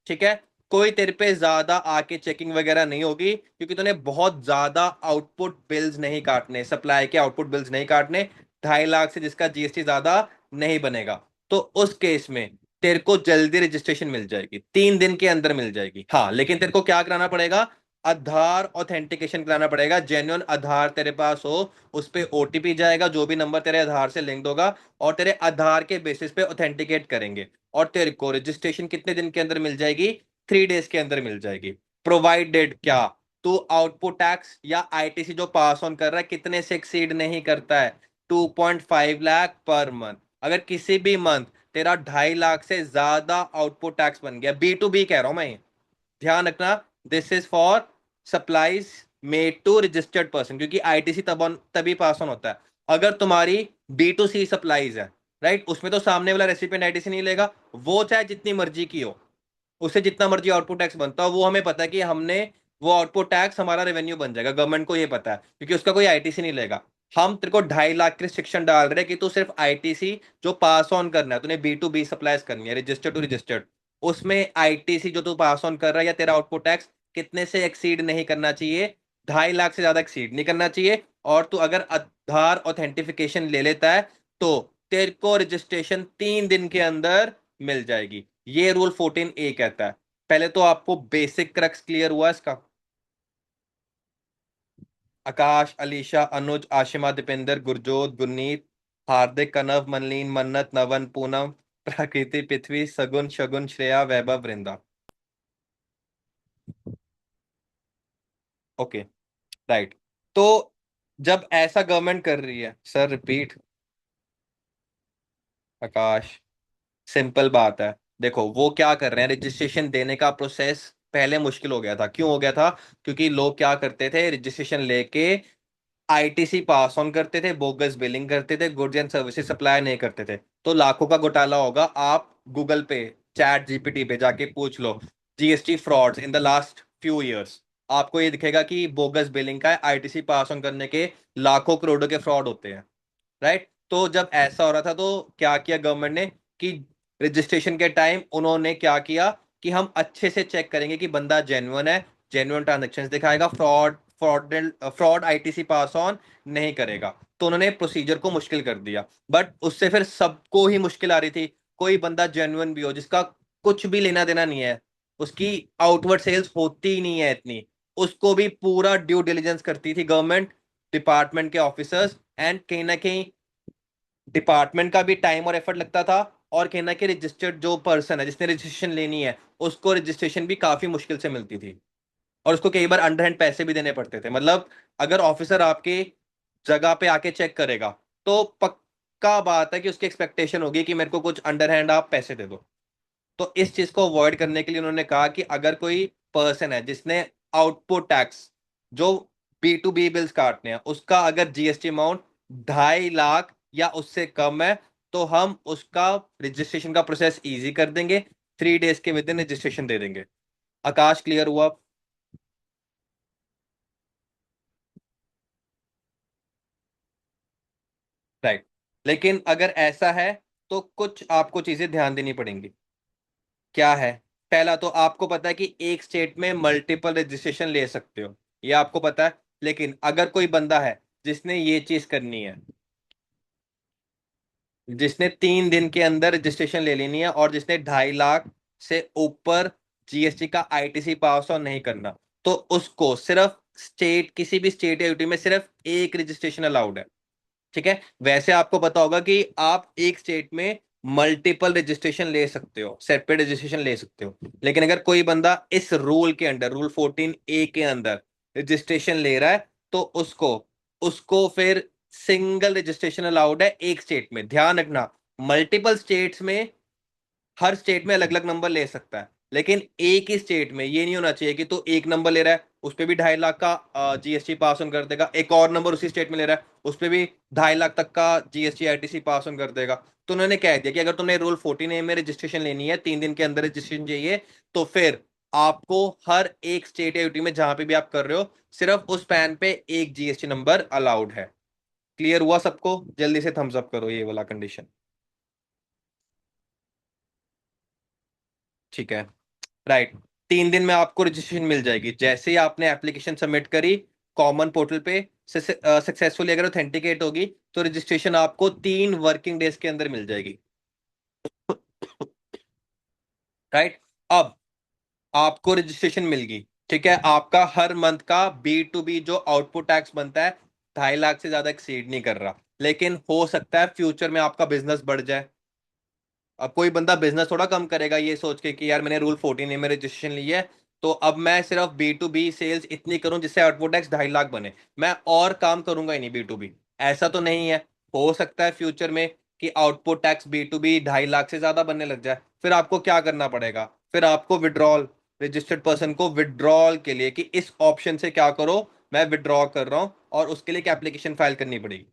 ठीक है, कोई तेरे पे ज्यादा आके चेकिंग वगैरह नहीं होगी, क्योंकि तूने बहुत ज्यादा आउटपुट बिल्स नहीं काटने, सप्लाई के आउटपुट बिल्स नहीं काटने, 2.5 लाख से जिसका जीएसटी ज्यादा नहीं बनेगा। तो उस केस में तेरे को जल्दी रजिस्ट्रेशन मिल जाएगी, 3 दिन के अंदर मिल जाएगी। हाँ, लेकिन तेरे को क्या कराना पड़ेगा, आधार ऑथेंटिकेशन कराना पड़ेगा। जेन्युइन आधार तेरे पास हो, उस पे ओटीपी जाएगा, जो भी नंबर तेरे आधार से लिंक होगा, और तेरे आधार के बेसिस पे ऑथेंटिकेट करेंगे, और तेरे को रजिस्ट्रेशन कितने दिन के अंदर मिल जाएगी, 3 डेज के अंदर मिल जाएगी। प्रोवाइडेड क्या, तू आउटपुट टैक्स या आईटीसी जो पास ऑन कर रहा है कितने से एक्सीड नहीं करता है, 2.5 लाख पर मंथ। अगर किसी भी मंथ तेरा 2.5 लाख से ज्यादा आउटपुट टैक्स बन गया, बी टू बी कह रहा हूं मैं, ध्यान रखना, this is for supplies made to registered person, क्योंकि आईटीसी तब तभी पास ऑन होता है अगर तुम्हारी बी टू सी सप्लाईज है। राइट, उसमें तो सामने वाला रेसिपिएंट आईटीसी नहीं लेगा, वो चाहे जितनी मर्जी की हो, उसे जितना मर्जी आउटपुट टैक्स बनता हो, वो हमें पता है कि हमने वो आउटपुट टैक्स हमारा रेवेन्यू बन जाएगा, गवर्नमेंट को ये पता है, क्योंकि उसका कोई आईटीसी नहीं लेगा। हम तेरे को 2.5 लाख की रिस्ट्रिक्शन डाल रहे हैं कि तू सिर्फ आईटीसी जो पास ऑन करना है, तूने बी टू बी सप्लाईज करनी है, रजिस्टर्ड टू रजिस्टर्ड, उसमें आईटीसी जो तू पास ऑन कर रहा है या तेरा आउटपुट टैक्स कितने से एक्सीड नहीं करना चाहिए, 2.5 लाख से ज्यादा एक्सीड नहीं करना चाहिए। और तू अगर आधार ऑथेंटिफिकेशन ले लेता है तो तेरे को रजिस्ट्रेशन 3 दिन के अंदर मिल जाएगी। ये रूल 14A कहता है। पहले तो आपको बेसिक क्रक्स क्लियर हुआ इसका। आकाश, अलीशा, अनुज, आशिमा, दीपेंद्र, गुरजोत, गुरनीत, हार्दिक, कनव, मनलीन, मन्नत, नवन, पूनम, प्रकृति, पृथ्वी, सगुन, शगुन, श्रेया, वैभव, वृंदा। Okay, right. तो जब ऐसा गवर्नमेंट कर रही है, सर रिपीट, आकाश, सिंपल बात है। देखो वो क्या कर रहे हैं, रजिस्ट्रेशन देने का प्रोसेस पहले मुश्किल हो गया था। क्यों हो गया था, क्योंकि लोग क्या करते थे, रजिस्ट्रेशन लेके आईटीसी पास ऑन करते थे, बोगस बिलिंग करते थे, गुड्स एंड सर्विसेज सप्लाई नहीं करते थे, तो लाखों का घोटाला होगा। आप गूगल पे, चैट जीपीटी पे जाके पूछ लो, GST frauds in the last few years, आपको ये दिखेगा कि बोगस बिलिंग का, आईटीसी पास ऑन करने के लाखों करोड़ों के फ्रॉड होते हैं। राइट। तो जब ऐसा हो रहा था तो क्या किया गवर्नमेंट ने, कि रजिस्ट्रेशन के टाइम उन्होंने क्या किया कि हम अच्छे से चेक करेंगे कि बंदा जेन्युइन है, जेन्युइन ट्रांजेक्शन दिखाएगा, फ्रॉड आईटीसी पास ऑन नहीं करेगा। तो उन्होंने प्रोसीजर को मुश्किल कर दिया, बट उससे फिर सबको ही मुश्किल आ रही थी। कोई बंदा जेन्युइन भी हो, जिसका कुछ भी लेना देना नहीं है, उसकी आउटवर्ड सेल्स होती ही नहीं है इतनी, उसको भी पूरा ड्यू डिलिजेंस करती थी गवर्नमेंट, डिपार्टमेंट के ऑफिसर्स, एंड कहीं ना कहीं डिपार्टमेंट का भी टाइम और एफर्ट लगता था, और कहीं ना कहीं रजिस्टर्ड जो पर्सन है जिसने रजिस्ट्रेशन लेनी है, उसको रजिस्ट्रेशन भी काफी मुश्किल से मिलती थी, और उसको कई बार अंडर हैंड पैसे भी देने पड़ते थे। मतलब अगर ऑफिसर आपके जगह पे आके चेक करेगा, तो पक्का बात है कि उसकी एक्सपेक्टेशन होगी कि मेरे को कुछ अंडर हैंड आप पैसे दे दो। तो इस चीज को अवॉइड करने के लिए उन्होंने कहा कि अगर कोई पर्सन है जिसने आउटपुट टैक्स जो बी टू बी बिल्स काटने हैं, उसका अगर जीएसटी अमाउंट 2.5 लाख या उससे कम है, तो हम उसका रजिस्ट्रेशन का प्रोसेस इजी कर देंगे, 3 डेज के विद इन रजिस्ट्रेशन दे देंगे। आकाश, क्लियर हुआ? राइट। लेकिन अगर ऐसा है तो कुछ आपको चीजें ध्यान देनी पड़ेंगी। क्या है? पहला तो आपको पता है कि एक स्टेट में मल्टीपल रजिस्ट्रेशन ले सकते हो, ये आपको पता है। लेकिन अगर कोई बंदा है जिसने ये चीज करनी है, जिसने 3 दिन के अंदर रजिस्ट्रेशन ले लेनी है, और जिसने 2.5 लाख से ऊपर जीएसटी का आईटीसी पास ऑन नहीं करना, तो उसको सिर्फ स्टेट, किसी भी स्टेट या यूटी में सिर्फ एक रजिस्ट्रेशन अलाउड है। ठीक है, वैसे आपको पता होगा कि आप एक स्टेट में मल्टीपल रजिस्ट्रेशन ले सकते हो, सेपरेट रजिस्ट्रेशन ले सकते हो। लेकिन अगर कोई बंदा इस रूल के अंडर, रूल 14A के अंदर रजिस्ट्रेशन ले रहा है, तो उसको उसको फिर सिंगल रजिस्ट्रेशन अलाउड है एक स्टेट में, ध्यान रखना। मल्टीपल स्टेट्स में हर स्टेट में अलग अलग नंबर ले सकता है, लेकिन एक ही स्टेट में ये नहीं होना चाहिए कि तू एक नंबर ले रहा है उस पे भी 2.5 लाख का जीएसटी पास ऑन कर देगा, एक और नंबर उसी स्टेट में ले रहा है उस पे भी 2.5 लाख तक का जीएसटी आईटीसी पास ऑन कर देगा। तो उन्होंने कह दिया कि अगर तुमने रूल 14A में रजिस्ट्रेशन लेनी है, 3 दिन के अंदर रजिस्ट्रेशन चाहिए, तो फिर आपको हर एक स्टेट या यूटी में जहां पे भी आप कर रहे हो, सिर्फ उस पैन पे एक जीएसटी नंबर अलाउड है। क्लियर हुआ सबको? जल्दी से थम्स अप करो ये वाला कंडीशन। ठीक है। राइट। 3 दिन में आपको रजिस्ट्रेशन मिल जाएगी जैसे ही आपने एप्लीकेशन सबमिट करी कॉमन पोर्टल पे, सक्सेसफुली अगर ऑथेंटिकेट होगी तो रजिस्ट्रेशन आपको 3 वर्किंग डेज के अंदर मिल जाएगी। राइट। अब आपको रजिस्ट्रेशन मिल गई, ठीक है, आपका हर मंथ का B2B जो आउटपुट टैक्स बनता है 2.5 लाख से ज्यादा एक्सीड नहीं कर रहा, लेकिन हो सकता है फ्यूचर में आपका बिजनेस बढ़ जाए। अब कोई बंदा बिजनेस थोड़ा कम करेगा ये सोच के कि यार मैंने रूल 14A में रजिस्ट्रेशन ली है तो अब मैं सिर्फ B2B सेल्स इतनी करूं जिससे आउटपुट टैक्स 2.5 लाख बने, मैं और काम करूंगा ही नहीं B2B। ऐसा तो नहीं है। हो सकता है फ्यूचर में कि आउटपुट टैक्स B2B 2.5 लाख से ज्यादा बनने लग जाए, फिर आपको क्या करना पड़ेगा? फिर आपको विड्रॉल, रजिस्टर्ड पर्सन को विड्रॉल के लिए कि इस ऑप्शन से क्या करो, मैं विड्रॉ कर रहा हूं, और उसके लिए एक एप्लीकेशन फाइल करनी पड़ेगी।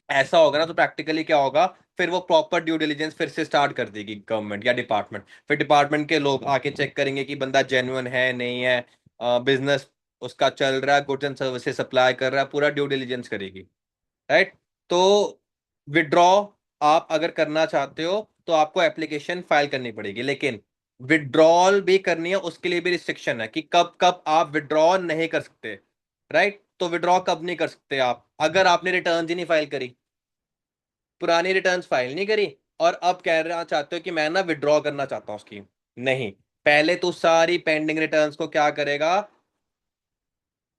ऐसा होगा ना तो प्रैक्टिकली क्या होगा, फिर वो प्रॉपर ड्यू डिलिजेंस फिर से स्टार्ट कर देगी गवर्नमेंट या डिपार्टमेंट, फिर डिपार्टमेंट के लोग आके चेक करेंगे कि बंदा जेन्युइन है नहीं है, बिजनेस उसका चल रहा है, गुड्स एंड सर्विसेज सप्लाई कर रहा है, पूरा ड्यू डिलिजेंस करेगी। राइट। तो विड्रॉ आप अगर करना चाहते हो तो आपको एप्लीकेशन फाइल करनी पड़ेगी, लेकिन विड्रॉल भी करनी है उसके लिए भी रिस्ट्रिक्शन है कि कब कब आप विड्रॉ नहीं कर सकते। राइट। तो विड्रॉ कब नहीं कर सकते आप? अगर आपने रिटर्न ही नहीं फाइल करी, पुरानी रिटर्न्स फाइल नहीं करी, और अब कह रहा चाहते हो कि मैं ना विड्रॉ करना चाहता हूँ स्कीम, नहीं। पहले तो सारी पेंडिंग रिटर्न्स को क्या करेगा,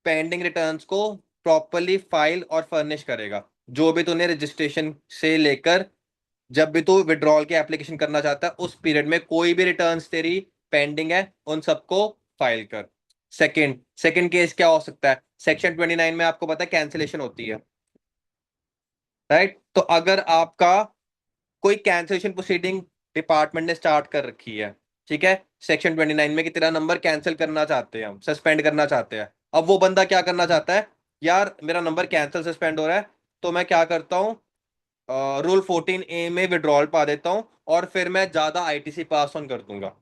पेंडिंग रिटर्न्स को प्रॉपरली फाइल और फर्निश करेगा। जो भी तूने रजिस्ट्रेशन से लेकर जब भी तू विड्रॉल की एप्लीकेशन करना चाहता है उस पीरियड में कोई भी रिटर्न्स तेरी पेंडिंग है उन सबको फाइल कर। सेकंड सेकंड केस क्या हो सकता है, सेक्शन 29 में आपको पता है कैंसिलेशन होती है। राइट। तो अगर आपका कोई कैंसिलेशन प्रोसीडिंग डिपार्टमेंट ने स्टार्ट कर रखी है, ठीक है, सेक्शन 29 में कि तेरा नंबर कैंसिल करना चाहते हैं, हम सस्पेंड करना चाहते हैं। अब वो बंदा क्या करना चाहता है, यार मेरा नंबर कैंसिल सस्पेंड हो रहा है, तो मैं क्या करता हूँ, रूल 14A में विड्रॉल पा देता हूँ और फिर मैं ज्यादा आईटीसी पास ऑन कर दूंगा,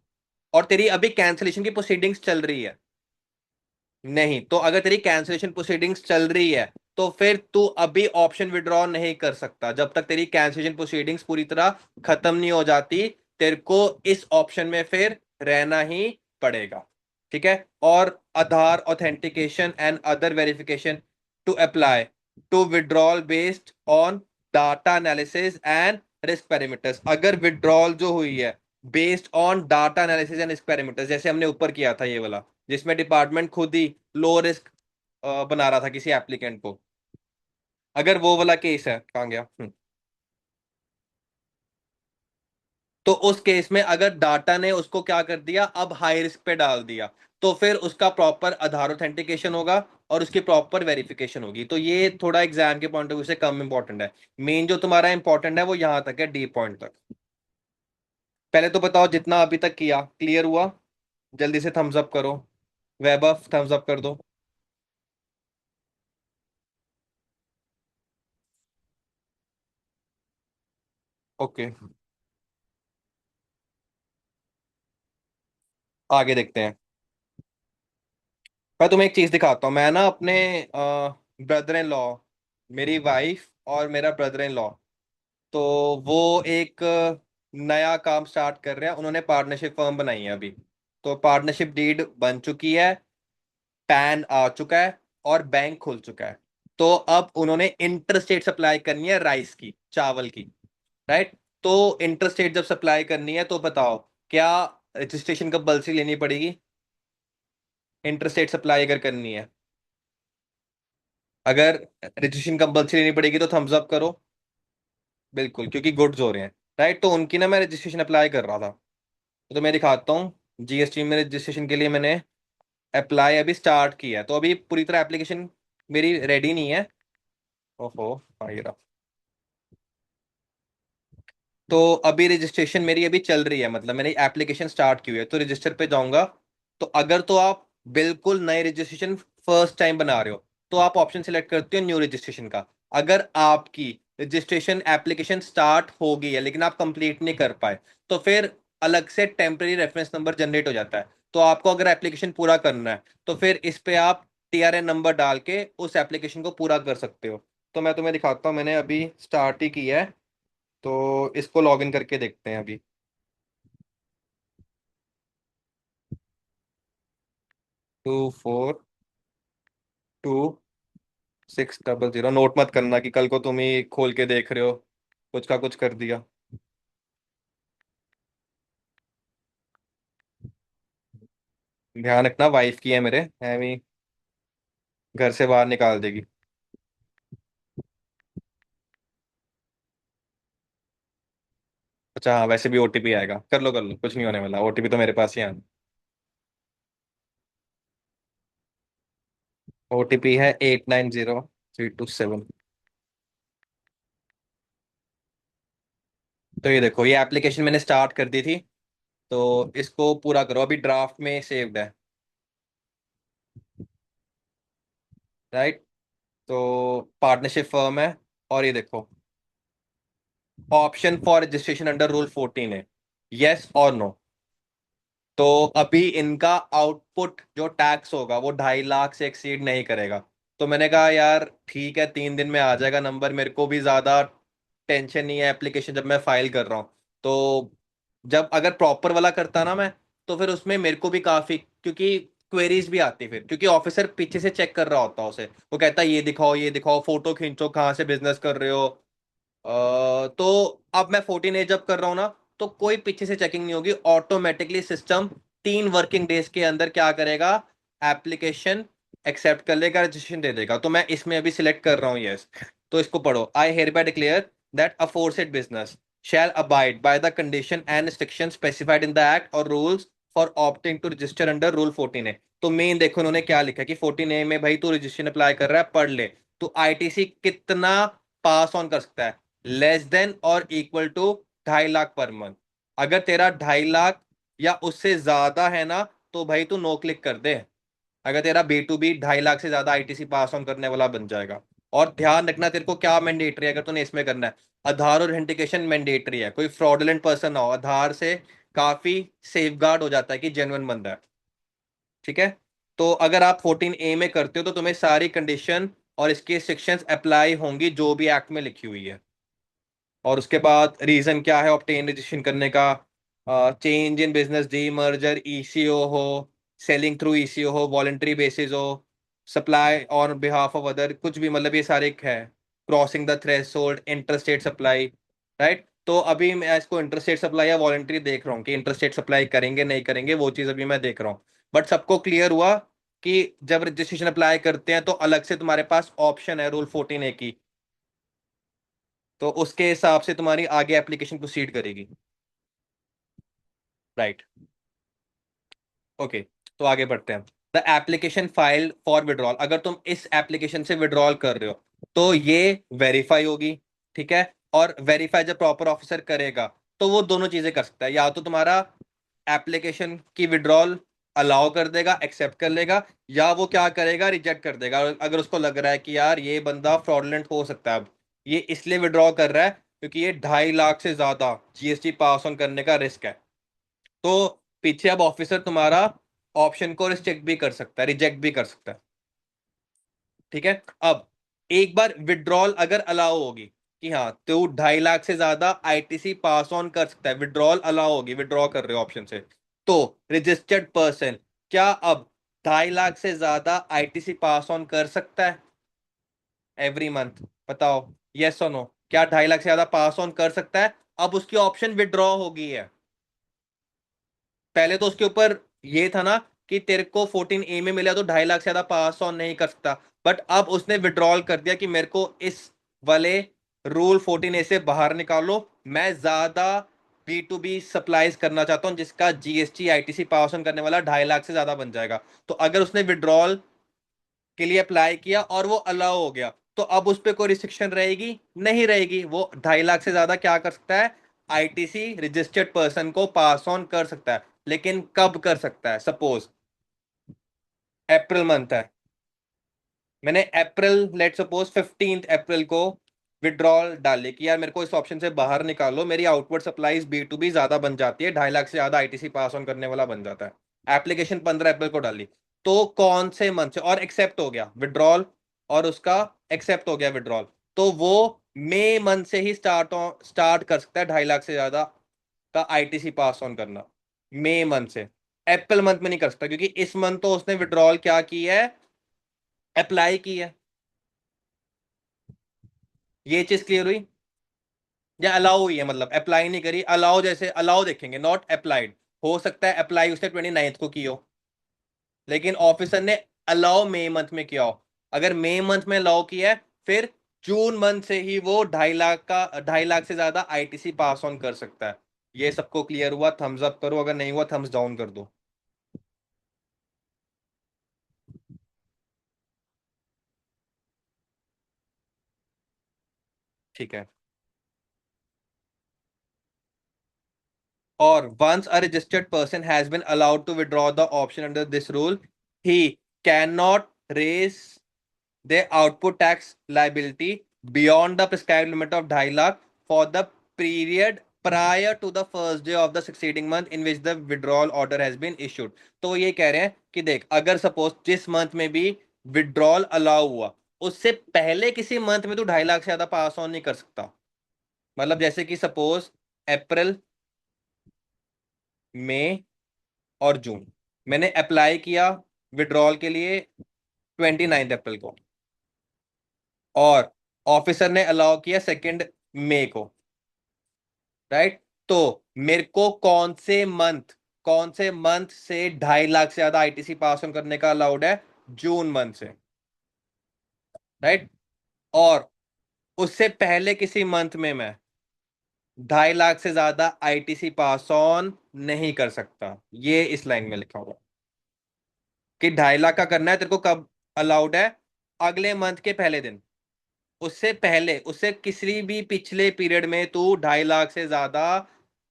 और तेरी अभी कैंसिलेशन की प्रोसीडिंग्स चल रही है। नहीं, तो अगर तेरी कैंसिलेशन प्रोसीडिंग्स चल रही है तो फिर तू अभी ऑप्शन विड्रॉ नहीं कर सकता जब तक तेरी कैंसिलेशन प्रोसीडिंग्स पूरी तरह खत्म नहीं हो जाती। तेरे को इस ऑप्शन में फिर रहना ही पड़ेगा। ठीक है। और Aadhaar authentication and other verification to apply to withdrawal based on data analysis and risk parameters. अगर विड्रॉल जो हुई है based on data analysis and risk parameters, जैसे हमने ऊपर किया था ये वाला, जिसमें डिपार्टमेंट खुद ही लो रिस्क बना रहा था किसी एप्लीकेंट को, अगर वो वाला केस है, कहाँ गया? तो उस केस में अगर डाटा ने उसको क्या कर दिया, अब हाई रिस्क पे डाल दिया, तो फिर उसका प्रॉपर आधार ऑथेंटिकेशन होगा और उसकी प्रॉपर वेरिफिकेशन होगी। तो ये थोड़ा एग्जाम के पॉइंट ऑफ व्यू से कम इंपॉर्टेंट है। मेन जो तुम्हारा इंपॉर्टेंट है वो यहां तक है, डी पॉइंट तक। पहले तो बताओ जितना अभी तक किया क्लियर हुआ? जल्दी से थम्स अप करो। वैभव थम्स अप कर दो। ओके, आगे देखते हैं। मैं तुम्हें एक चीज दिखाता हूँ। मैं ना अपने ब्रदर इन लॉ, मेरी वाइफ और मेरा ब्रदर इन लॉ, तो वो एक नया काम स्टार्ट कर रहे हैं। उन्होंने पार्टनरशिप फर्म बनाई है अभी। तो पार्टनरशिप डीड बन चुकी है, पैन आ चुका है, और बैंक खुल चुका है। तो अब उन्होंने इंटर स्टेट सप्लाई करनी है राइस की, चावल की। राइट। तो इंटर स्टेट जब सप्लाई करनी है तो बताओ, क्या रजिस्ट्रेशन कंपल्सरी लेनी पड़ेगी इंटर स्टेट सप्लाई अगर करनी है? अगर रजिस्ट्रेशन कंपल्सरी लेनी पड़ेगी तो थम्स अप करो। बिल्कुल, क्योंकि गुड्स हो रहे हैं। राइट। तो उनकी ना मैं रजिस्ट्रेशन अप्लाई कर रहा था, तो मैं दिखाता हूँ। जीएसटी में रजिस्ट्रेशन के लिए मैंने अप्लाई अभी स्टार्ट किया है, तो अभी पूरी तरह एप्लीकेशन मेरी रेडी नहीं है। ओहो। हाँ ये रहा। तो अभी रजिस्ट्रेशन मेरी अभी चल रही है, मतलब मैंने एप्लीकेशन स्टार्ट की हुई है, तो रजिस्टर पे जाऊंगा। तो अगर तो आप बिल्कुल नए रजिस्ट्रेशन फर्स्ट टाइम बना रहे हो, तो आप ऑप्शन सिलेक्ट करते हो न्यू रजिस्ट्रेशन का। अगर आपकी रजिस्ट्रेशन एप्लीकेशन स्टार्ट हो गई है लेकिन आप कंप्लीट नहीं कर पाए, तो फिर अलग से टेम्परेरी रेफरेंस नंबर जनरेट हो जाता है। तो आपको अगर एप्लीकेशन पूरा करना है, तो फिर इस पे आप टीआरएन नंबर डाल के उस एप्लीकेशन को पूरा कर सकते हो। तो मैं तुम्हें दिखाता हूँ, मैंने अभी स्टार्ट ही किया है। तो इसको लॉगिन करके देखते हैं अभी। 242600। नोट मत करना कि कल को तुम ही खोल के देख रहे हो, कुछ का कुछ कर दिया। ध्यान रखना, वाइफ की है मेरे, है घर से बाहर निकाल देगी। अच्छा हाँ, वैसे भी ओटीपी आएगा, कर लो, कुछ नहीं होने वाला, ओटीपी तो मेरे पास ही आना। ओटीपी है 890327। तो ये देखो, ये एप्लीकेशन मैंने स्टार्ट कर दी थी। तो इसको पूरा करो, अभी ड्राफ्ट में सेव्ड है। राइट। तो पार्टनरशिप फर्म है। और ये देखो, option for registration under rule 14 है, यस और नो। तो अभी इनका आउटपुट जो टैक्स होगा वो 2.5 लाख से एक्सीड नहीं करेगा। तो मैंने कहा यार ठीक है, 3 दिन में आ जाएगा नंबर, मेरे को भी ज्यादा टेंशन नहीं है एप्लीकेशन जब मैं फाइल कर रहा हूँ। तो जब अगर प्रॉपर वाला करता ना मैं, तो फिर उसमें मेरे को भी काफी, क्योंकि क्वेरीज भी आती फिर, क्योंकि ऑफिसर पीछे से चेक कर रहा होता है उसे, वो कहता है ये दिखाओ, फोटो खींचो, कहाँ से बिजनेस कर रहे हो। तो अब मैं 14 एज जब कर रहा हूँ ना, तो कोई पीछे से चेकिंग नहीं होगी, ऑटोमेटिकली सिस्टम 3 वर्किंग डेज के अंदर क्या करेगा, एप्लीकेशन एक्सेप्ट कर लेगा, रजिस्ट्रेशन दे देगा। तो मैं इसमें अभी सिलेक्ट कर रहा हूँ यस। तो इसको पढ़ो, I hereby declare that aforesaid business shall abide by the condition and restrictions specified in the act or rules for opting to register under rule 14A। तो मेन देखो उन्होंने क्या लिखा कि 14A में भाई तू रजिस्ट्रेशन अप्लाई कर रहा है, पढ़ ले। तो आईटीसी कितना पास ऑन कर सकता है, लेस देन और equal to 2.5 lakh per month. अगर तेरा 2.5 लाख या उससे ज्यादा है ना, तो भाई तू नो क्लिक कर दे। अगर तेरा बी टू बी 2.5 लाख से ज्यादा आईटीसी पास ऑन करने वाला बन जाएगा। और ध्यान रखना, तेरे को क्या मैंडेटरी है अगर तूने इसमें करना है, आधार और ऑथेंटिकेशन मैंडेटरी है, कोई फ्रॉडुलेंट पर्सन ना हो, आधार से काफी सेफगार्ड हो जाता है कि जेन्युइन बंदा है। ठीक है। तो अगर आप 14A में करते हो, तो तुम्हें सारी कंडीशन और इसके सेक्शंस अप्लाई होंगी जो भी एक्ट में लिखी हुई है। और उसके बाद रीजन क्या है ऑब्टेन रजिस्ट्रेशन करने का, change in business, D merger, eco हो, सेलिंग थ्रू ईसीओ हो, वॉलेंट्री बेसिस हो, supply on behalf of other, कुछ भी, मतलब ये सारे है। Crossing the threshold, interstate supply. Right. तो अभी मैं इसको इंटरस्टेट सप्लाई या वॉलेंट्री देख रहा हूँ कि इंटरस्टेट सप्लाई करेंगे नहीं करेंगे, वो चीज़ अभी मैं देख रहा हूँ। बट सबको क्लियर हुआ कि जब रजिस्ट्रेशन अप्लाई करते हैं तो अलग से तुम्हारे पास ऑप्शन है रूल 14A की, तो उसके हिसाब से तुम्हारी आगे एप्लीकेशन प्रोसीड करेगी। राइट। ओके। तो आगे बढ़ते हैं। The application file for withdrawal, अगर तुम इस एप्लीकेशन से विड्रॉल कर रहे हो, तो ये वेरीफाई होगी। ठीक है। और वेरीफाई जब प्रॉपर ऑफिसर करेगा, तो वो दोनों चीजें कर सकता है, या तो तुम्हारा एप्लीकेशन की विड्रॉल अलाउ कर देगा, एक्सेप्ट कर लेगा, या वो क्या करेगा, रिजेक्ट कर देगा। और अगर उसको लग रहा है कि यार ये बंदा फ्रॉडलेंट हो सकता है, अब ये इसलिए विड्रॉ कर रहा है क्योंकि ये 2.5 लाख से ज्यादा जीएसटी पास ऑन करने का रिस्क है, तो पीछे अब ऑफिसर तुम्हारा ऑप्शन को रिजेक्ट भी कर सकता है, रिजेक्ट भी कर सकता है। ठीक है। अब एक बार विड्रॉल अगर अलाउ होगी कि हाँ तो 2.5 लाख से ज्यादा आईटीसी पास ऑन कर सकता है, विड्रॉल अलाउ होगी, विड्रॉ कर रहे हो ऑप्शन से, तो रजिस्टर्ड पर्सन क्या अब 2.5 लाख से ज्यादा आईटीसी पास ऑन कर सकता है एवरी मंथ? बताओ, यस और नो, क्या 2.5 लाख से ज्यादा पास ऑन कर सकता है? अब उसकी ऑप्शन विड्रॉ होगी है। पहले तो उसके ऊपर ये था ना कि तेरे को 14A में मिला तो 2.5 लाख से ज्यादा पास ऑन नहीं कर सकता, बट अब उसने विड्रॉल कर दिया कि मेरे को इस वाले रूल 14A से बाहर निकालो, मैं ज्यादा बी टू बी सप्लाईज करना चाहता हूं जिसका जीएसटी आईटीसी पास ऑन करने वाला 2.5 लाख से ज्यादा बन जाएगा। तो अगर उसने विड्रॉल के लिए अप्लाई किया और वो अलाउ हो गया, तो अब उस पर कोई रिस्ट्रिक्शन रहेगी नहीं रहेगी, वो 2.5 लाख से ज्यादा क्या कर सकता है, आईटीसी रजिस्टर्ड पर्सन को पास ऑन कर सकता है। लेकिन कब कर सकता है, सपोज अप्रैल मंथ है, मैंने अप्रैल लेट सपोज 15 अप्रैल को विड्रॉल डाली कि यार मेरे को इस ऑप्शन से बाहर निकालो, मेरी आउटवर्ड सप्लाईज B2B ज्यादा बन जाती है, 2.5 लाख से ज्यादा आईटीसी पास ऑन करने वाला बन जाता है। एप्लीकेशन 15 अप्रैल को डाली, तो कौन से मंथ से, और एक्सेप्ट हो गया विड्रॉल, और उसका एक्सेप्ट हो गया विड्रॉल, तो वो मई मंथ से ही स्टार्ट कर सकता है 2.5 लाख से ज्यादा का आईटीसी पास ऑन करना, मई मंथ से। अप्रैल मंथ में नहीं कर सकता, क्योंकि इस मंथ तो उसने विड्रॉल क्या की है, अप्लाई की है। ये चीज क्लियर हुई? या अलाउ हुई है, मतलब अप्लाई नहीं करी, अलाउ, जैसे अलाउ देखेंगे, नॉट अप्लाइड। हो सकता है अप्लाई उसने 29 को की हो, लेकिन ऑफिसर ने अलाउ मई मंथ में किया हो। अगर मई मंथ में अलाउ किया है, फिर जून मंथ से ही वो 2.5 लाख का, 2.5 लाख से ज्यादा आईटीसी पास ऑन कर सकता है। ये सबको क्लियर हुआ? थम्स अप करो, अगर नहीं हुआ थम्स डाउन कर दो। ठीक है। Or once a registered person has been allowed to withdraw the option under this rule, he cannot raise their output tax liability beyond the prescribed limit of 2.5 lakh for the period prior to the first day of the succeeding month in which the withdrawal order has been issued। तो ये कह रहे हैं कि देख, अगर suppose जिस month में भी विड्रॉल अलाउ हुआ, उससे पहले किसी मंथ में तू 2.5 लाख से ज्यादा पास ऑन नहीं कर सकता। मतलब जैसे कि सपोज अप्रैल, मई और जून, मैंने अप्लाई किया विड्रॉल के लिए 29 अप्रैल को, और ऑफिसर ने अलाउ किया 2 मई को, राइट? तो मेरे को कौन से मंथ से 2.5 लाख से ज्यादा आईटीसी पास ऑन करने का अलाउड है, जून मंथ से, राइट? और उससे पहले किसी मंथ में मैं 2.5 लाख से ज्यादा आईटीसी पास ऑन नहीं कर सकता। ये इस लाइन में लिखा हुआ कि 2.5 लाख का करना है तेरे को कब अलाउड है, अगले मंथ के पहले दिन। उससे पहले, उससे किसी भी पिछले पीरियड में तू 2.5 लाख से ज्यादा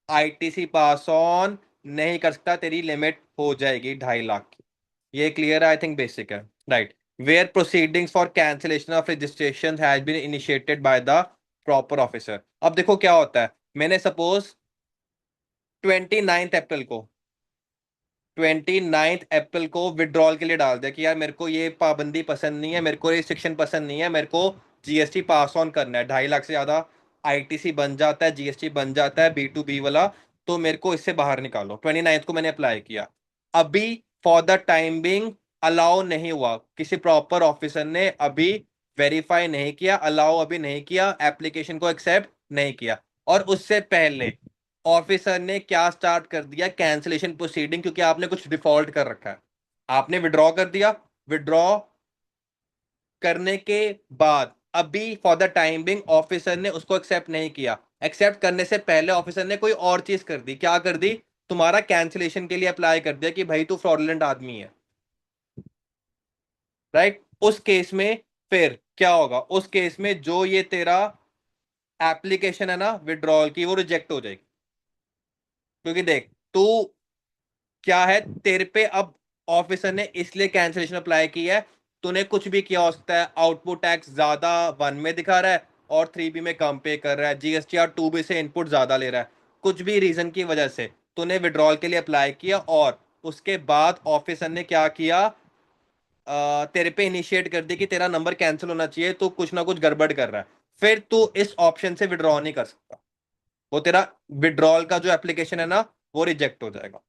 आईटीसी पास ऑन नहीं कर सकता, तेरी लिमिट हो जाएगी 2.5 लाख की। ये क्लियर है? आई थिंक बेसिक है, right? Where proceedings for cancellation of registration has been initiated by the proper officer. अब देखो क्या होता है, मैंने सपोज 29 अप्रैल को, 29 अप्रैल को विड्रॉल के लिए डाल दिया कि यार मेरे को ये पाबंदी पसंद नहीं है, मेरे को ये सेक्शन पसंद नहीं है, मेरे को जीएसटी पास ऑन करना है, 2.5 लाख से ज्यादा आईटीसी बन जाता है, जीएसटी बन जाता है B2B वाला, तो मेरे को इससे बाहर निकालो। 29 को मैंने अप्लाई किया, अभी for the time being allow नहीं हुआ, किसी प्रॉपर ऑफिसर ने अभी वेरीफाई नहीं किया, अलाउ अभी नहीं किया, एप्लीकेशन को एक्सेप्ट नहीं किया, और उससे पहले ऑफिसर ने क्या स्टार्ट कर दिया, कैंसिलेशन प्रोसीडिंग, क्योंकि आपने कुछ डिफॉल्ट कर रखा है, आपने विड्रॉ कर दिया। विड्रॉ करने के बाद अभी for the time being officer ने उसको एक्सेप्ट नहीं किया, एक्सेप्ट करने से पहले ऑफिसर ने कोई और चीज कर दी, क्या कर दी, तुम्हारा कैंसिलेशन के लिए अप्लाई कर दिया कि भाई तू फ्रॉडलेंट आदमी है, राइट? उस केस में फिर क्या होगा, उस केस में जो ये तेरा एप्लीकेशन है ना विड्रॉल की, वो रिजेक्ट हो जाएगी। क्योंकि देख तू, क्या है तेरे पे अब, ऑफिसर ने इसलिए कैंसिलेशन अप्लाई की है, तूने कुछ भी किया हो सकता है, आउटपुट टैक्स ज्यादा 1 में दिखा रहा है और 3B में कम पे कर रहा है, जीएसटीआर 2B से इनपुट ज्यादा ले रहा है, कुछ भी रीजन की वजह से तूने विड्रॉल के लिए अप्लाई किया, और उसके बाद ऑफिसर ने क्या किया, तेरे पे इनिशिएट कर दी कि तेरा नंबर कैंसिल होना चाहिए, तो कुछ ना कुछ गड़बड़ कर रहा है, फिर तू इस ऑप्शन से विड्रॉ नहीं कर सकता, वो तेरा विड्रॉल का जो एप्लीकेशन है ना, वो रिजेक्ट हो जाएगा।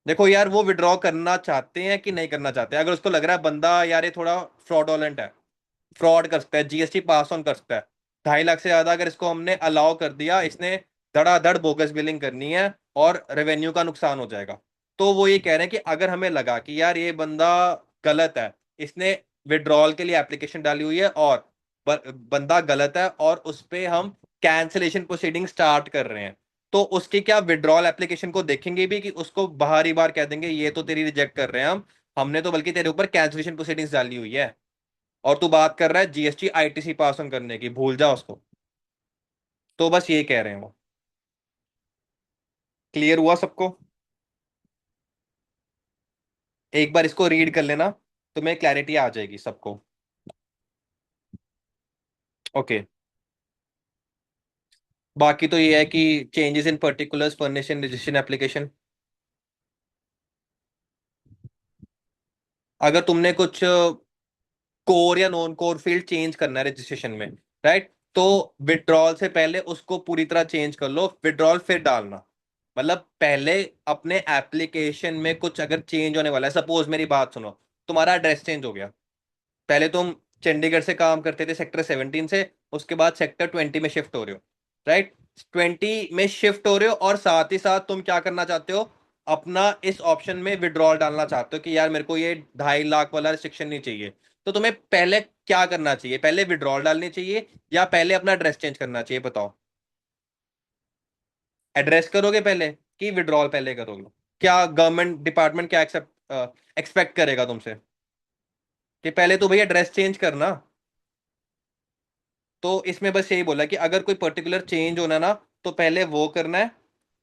देखो यार, वो विड्रॉ करना चाहते हैं कि नहीं करना चाहते हैं, अगर उसको लग रहा है बंदा यार ये थोड़ा फ्रॉडोलेंट है, फ्रॉड कर सकता है, जीएसटी पास ऑन कर सकता है, 2.5 लाख से ज्यादा अगर इसको हमने अलाउ कर दिया, इसने धड़ाधड़ बोगस बिलिंग करनी है और रेवेन्यू का नुकसान हो जाएगा, तो वो ये कह रहे हैं कि अगर हमें लगा कि यार ये बंदा गलत है, इसने विड्रॉल के लिए एप्लीकेशन डाली हुई है और बंदा गलत है, और उस पे हम कैंसिलेशन प्रोसीडिंग स्टार्ट कर रहे हैं, तो उसकी क्या विड्रॉल एप्लीकेशन को देखेंगे भी कि उसको बाहर ही बार कह देंगे ये तो तेरी रिजेक्ट कर रहे हैं हम, हमने तो बल्कि तेरे ऊपर कैंसिलेशन प्रोसीडिंग्स डाली हुई है, और तू बात कर रहा है जीएसटी आईटीसी पास ऑन करने की, भूल जा उसको। तो बस ये कह रहे हैं वो। क्लियर हुआ सबको? एक बार इसको रीड कर लेना, तुम्हें क्लैरिटी आ जाएगी सबको। ओके। बाकी तो ये है कि changes in particulars furnish in registration application. अगर तुमने कुछ कोर या नॉन कोर फील्ड चेंज करना है रजिस्ट्रेशन में, राइट, तो विड्रॉल से पहले उसको पूरी तरह चेंज कर लो, विड्रॉल फिर डालना। मतलब पहले अपने एप्लीकेशन में कुछ अगर चेंज होने वाला है, सपोज मेरी बात सुनो, तुम्हारा एड्रेस चेंज हो गया। पहले तुम चंडीगढ़ से काम करते थे सेक्टर 17 से, उसके बाद सेक्टर 20 में शिफ्ट हो रहे हो, राइट। 20 में शिफ्ट हो रहे हो और साथ ही साथ तुम क्या करना चाहते हो, अपना इस ऑप्शन में विड्रॉल डालना चाहते हो कि यार मेरे को ये 2.5 लाख वाला रिस्ट्रिक्शन नहीं चाहिए। तो तुम्हें पहले क्या करना चाहिए, पहले विड्रॉल डालनी चाहिए या पहले अपना एड्रेस चेंज करना चाहिए, बताओ। एड्रेस करोगे पहले कि विड्रॉल पहले करोगे? क्या गवर्नमेंट डिपार्टमेंट क्या एक्सेप्ट एक्सपेक्ट करेगा तुमसे कि पहले तो भैया एड्रेस चेंज करना? तो इसमें बस यही बोला कि अगर कोई पर्टिकुलर चेंज होना ना, तो पहले वो करना है,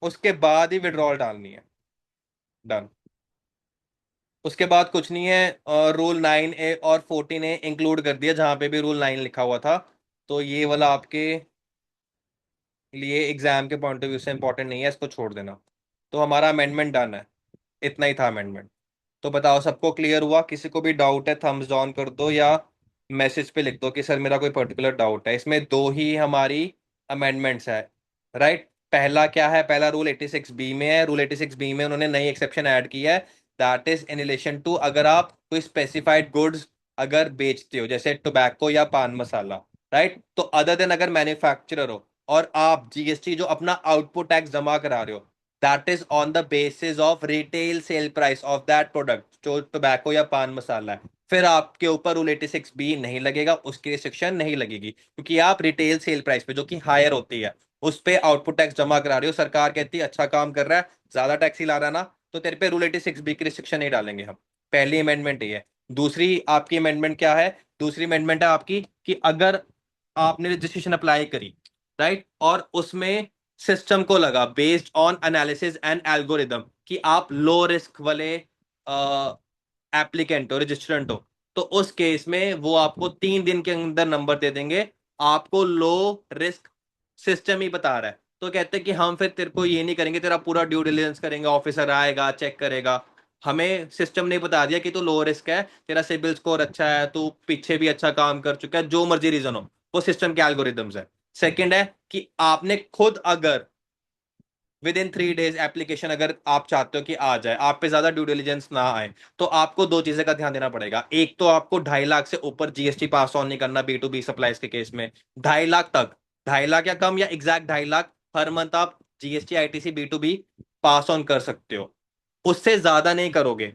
उसके बाद ही विड्रॉल डालनी है। डन। उसके बाद कुछ नहीं है, रूल 9A और 14A इंक्लूड कर दिया जहां पे भी रूल 9 लिखा हुआ था। तो ये वाला आपके लिए एग्जाम के पॉइंट ऑफ व्यू से इंपॉर्टेंट नहीं है, इसको छोड़ देना। तो हमारा अमेंडमेंट डन है। इतना ही था अमेंडमेंट। तो बताओ सबको क्लियर हुआ? किसी को भी डाउट है थम्स डाउन कर दो या मैसेज पे लिख दो कि सर मेरा कोई पर्टिकुलर डाउट है। इसमें दो ही हमारी अमेंडमेंट्स है, राइट। पहला क्या है, पहला रूल 86B में है। रूल 86B में उन्होंने नई एक्सेप्शन ऐड की है, that is in relation to अगर आप कोई स्पेसिफाइड गुड्स अगर बेचते हो, जैसे टोबैको या पान मसाला, राइट। तो अदर देन अगर मैन्युफैक्चरर हो और आप जीएसटी जो अपना आउटपुट टैक्स जमा करा रहे हो, that is on the basis of retail sale price of that product, जो टोबैको या पान मसाला है, फिर आपके ऊपर रूल 86B नहीं लगेगा, उसकी रिस्ट्रिक्शन नहीं लगेगी, क्योंकि आप रिटेल सेल प्राइस पे जो कि हायर होती है उस पे आउटपुट टैक्स जमा करा रहे हो। सरकार कहती है अच्छा काम कर रहा है, ज्यादा टैक्स ही ला रहा है ना, तो तेरे पे रूल 86B की रिस्ट्रिक्शन नहीं डालेंगे हम। पहली अमेंडमेंट ये है। दूसरी आपकी अमेंडमेंट क्या है? दूसरी अमेंडमेंट है आपकी कि अगर आपने रजिस्ट्रेशन अप्लाई करी, राइट, और उसमें सिस्टम को लगा based on analysis and algorithm कि आप लो रिस्क वाले एप्लीकेंट हो, रजिस्ट्रेंट हो, तो उस केस में वो आपको 3 दिन के अंदर नंबर दे देंगे। आपको लो रिस्क सिस्टम ही बता रहा है, तो कहते हैं कि हम फिर तेरे को ये नहीं करेंगे, तेरा पूरा ड्यू डिलिजेंस करेंगे, ऑफिसर आएगा चेक करेगा। हमें सिस्टम ने बता दिया कि तू लो रिस्क है, तेरा सिबिल स्कोर अच्छा है, तू पीछे भी अच्छा काम कर चुका है, जो मर्जी रीजन हो, वो सिस्टम के एल्गोरिदम्स है। सेकंड है कि आपने खुद अगर विद इन 3 डेज एप्लीकेशन अगर आप चाहते हो कि आ जाए, आप पे ज्यादा ड्यू डिलिजेंस ना आए, तो आपको दो चीजें का ध्यान देना पड़ेगा। एक तो आपको 2.5 लाख से ऊपर जीएसटी पास ऑन नहीं करना B2B सप्लाईज के केस में। 2.5 लाख तक, 2.5 लाख या कम या एग्जैक्ट 2.5 लाख हर मंथ आप GST ITC B2B pass on कर सकते हो, उससे ज्यादा नहीं करोगे।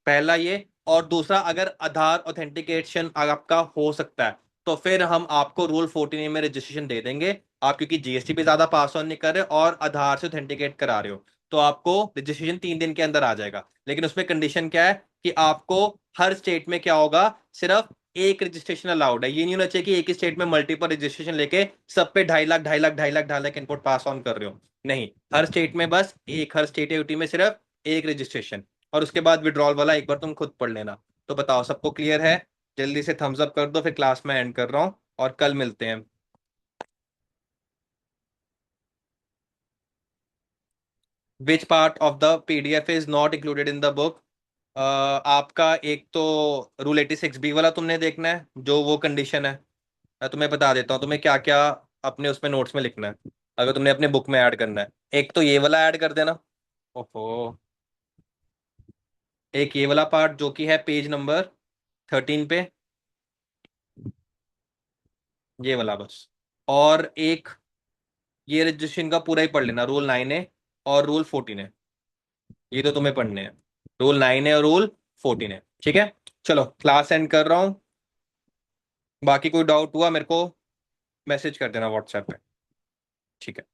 पहला ये। और दूसरा, अगर आधार ऑथेंटिकेशन आपका हो सकता है, तो फिर हम आपको रूल 14A में रजिस्ट्रेशन दे देंगे। आप क्योंकि जीएसटी पे ज्यादा पास ऑन नहीं कर रहे और आधार से ऑथेंटिकेट करा रहे हो, तो आपको रजिस्ट्रेशन 3 दिन के अंदर आ जाएगा। लेकिन उसमें कंडीशन क्या है कि आपको हर स्टेट में क्या होगा, सिर्फ एक रजिस्ट्रेशन अलाउड है। ये नहीं होना चाहिए कि एक ही स्टेट में मल्टीपल रजिस्ट्रेशन लेके सब पे 2.5 lakh 2.5 lakh 2.5 lakh 2.5 lakh input pass on कर रहे हो। नहीं, हर स्टेट में बस एक, हर स्टेट यूटी में सिर्फ एक रजिस्ट्रेशन। और उसके बाद विड्रॉल वाला एक बार तुम खुद पढ़ लेना। तो बताओ सबको क्लियर है? जल्दी से थम्स अप कर दो, फिर क्लास में एंड कर रहा हूँ और कल मिलते हैं। Which part of the PDF is not included in the book? आपका एक तो रूल 86B वाला तुमने देखना है, जो वो कंडीशन है। मैं तुम्हें बता देता हूँ तुम्हें क्या क्या अपने उसमें नोट्स में लिखना है, अगर तुमने अपने बुक में ऐड करना है। एक तो ये वाला ऐड कर देना। ओहो। एक ये वाला पार्ट जो कि है पेज नंबर 13 पे, ये वाला बस। और एक ये रजिस्ट्रेशन का पूरा ही पढ़ लेना, रूल 9A और रूल 14A। ये तो तुम्हें पढ़ने हैं, रूल 9A और रूल 14A, ठीक है। चलो क्लास एंड कर रहा हूँ। बाकी कोई डाउट हुआ मेरे को मैसेज कर देना व्हाट्सएप पे। ठीक है।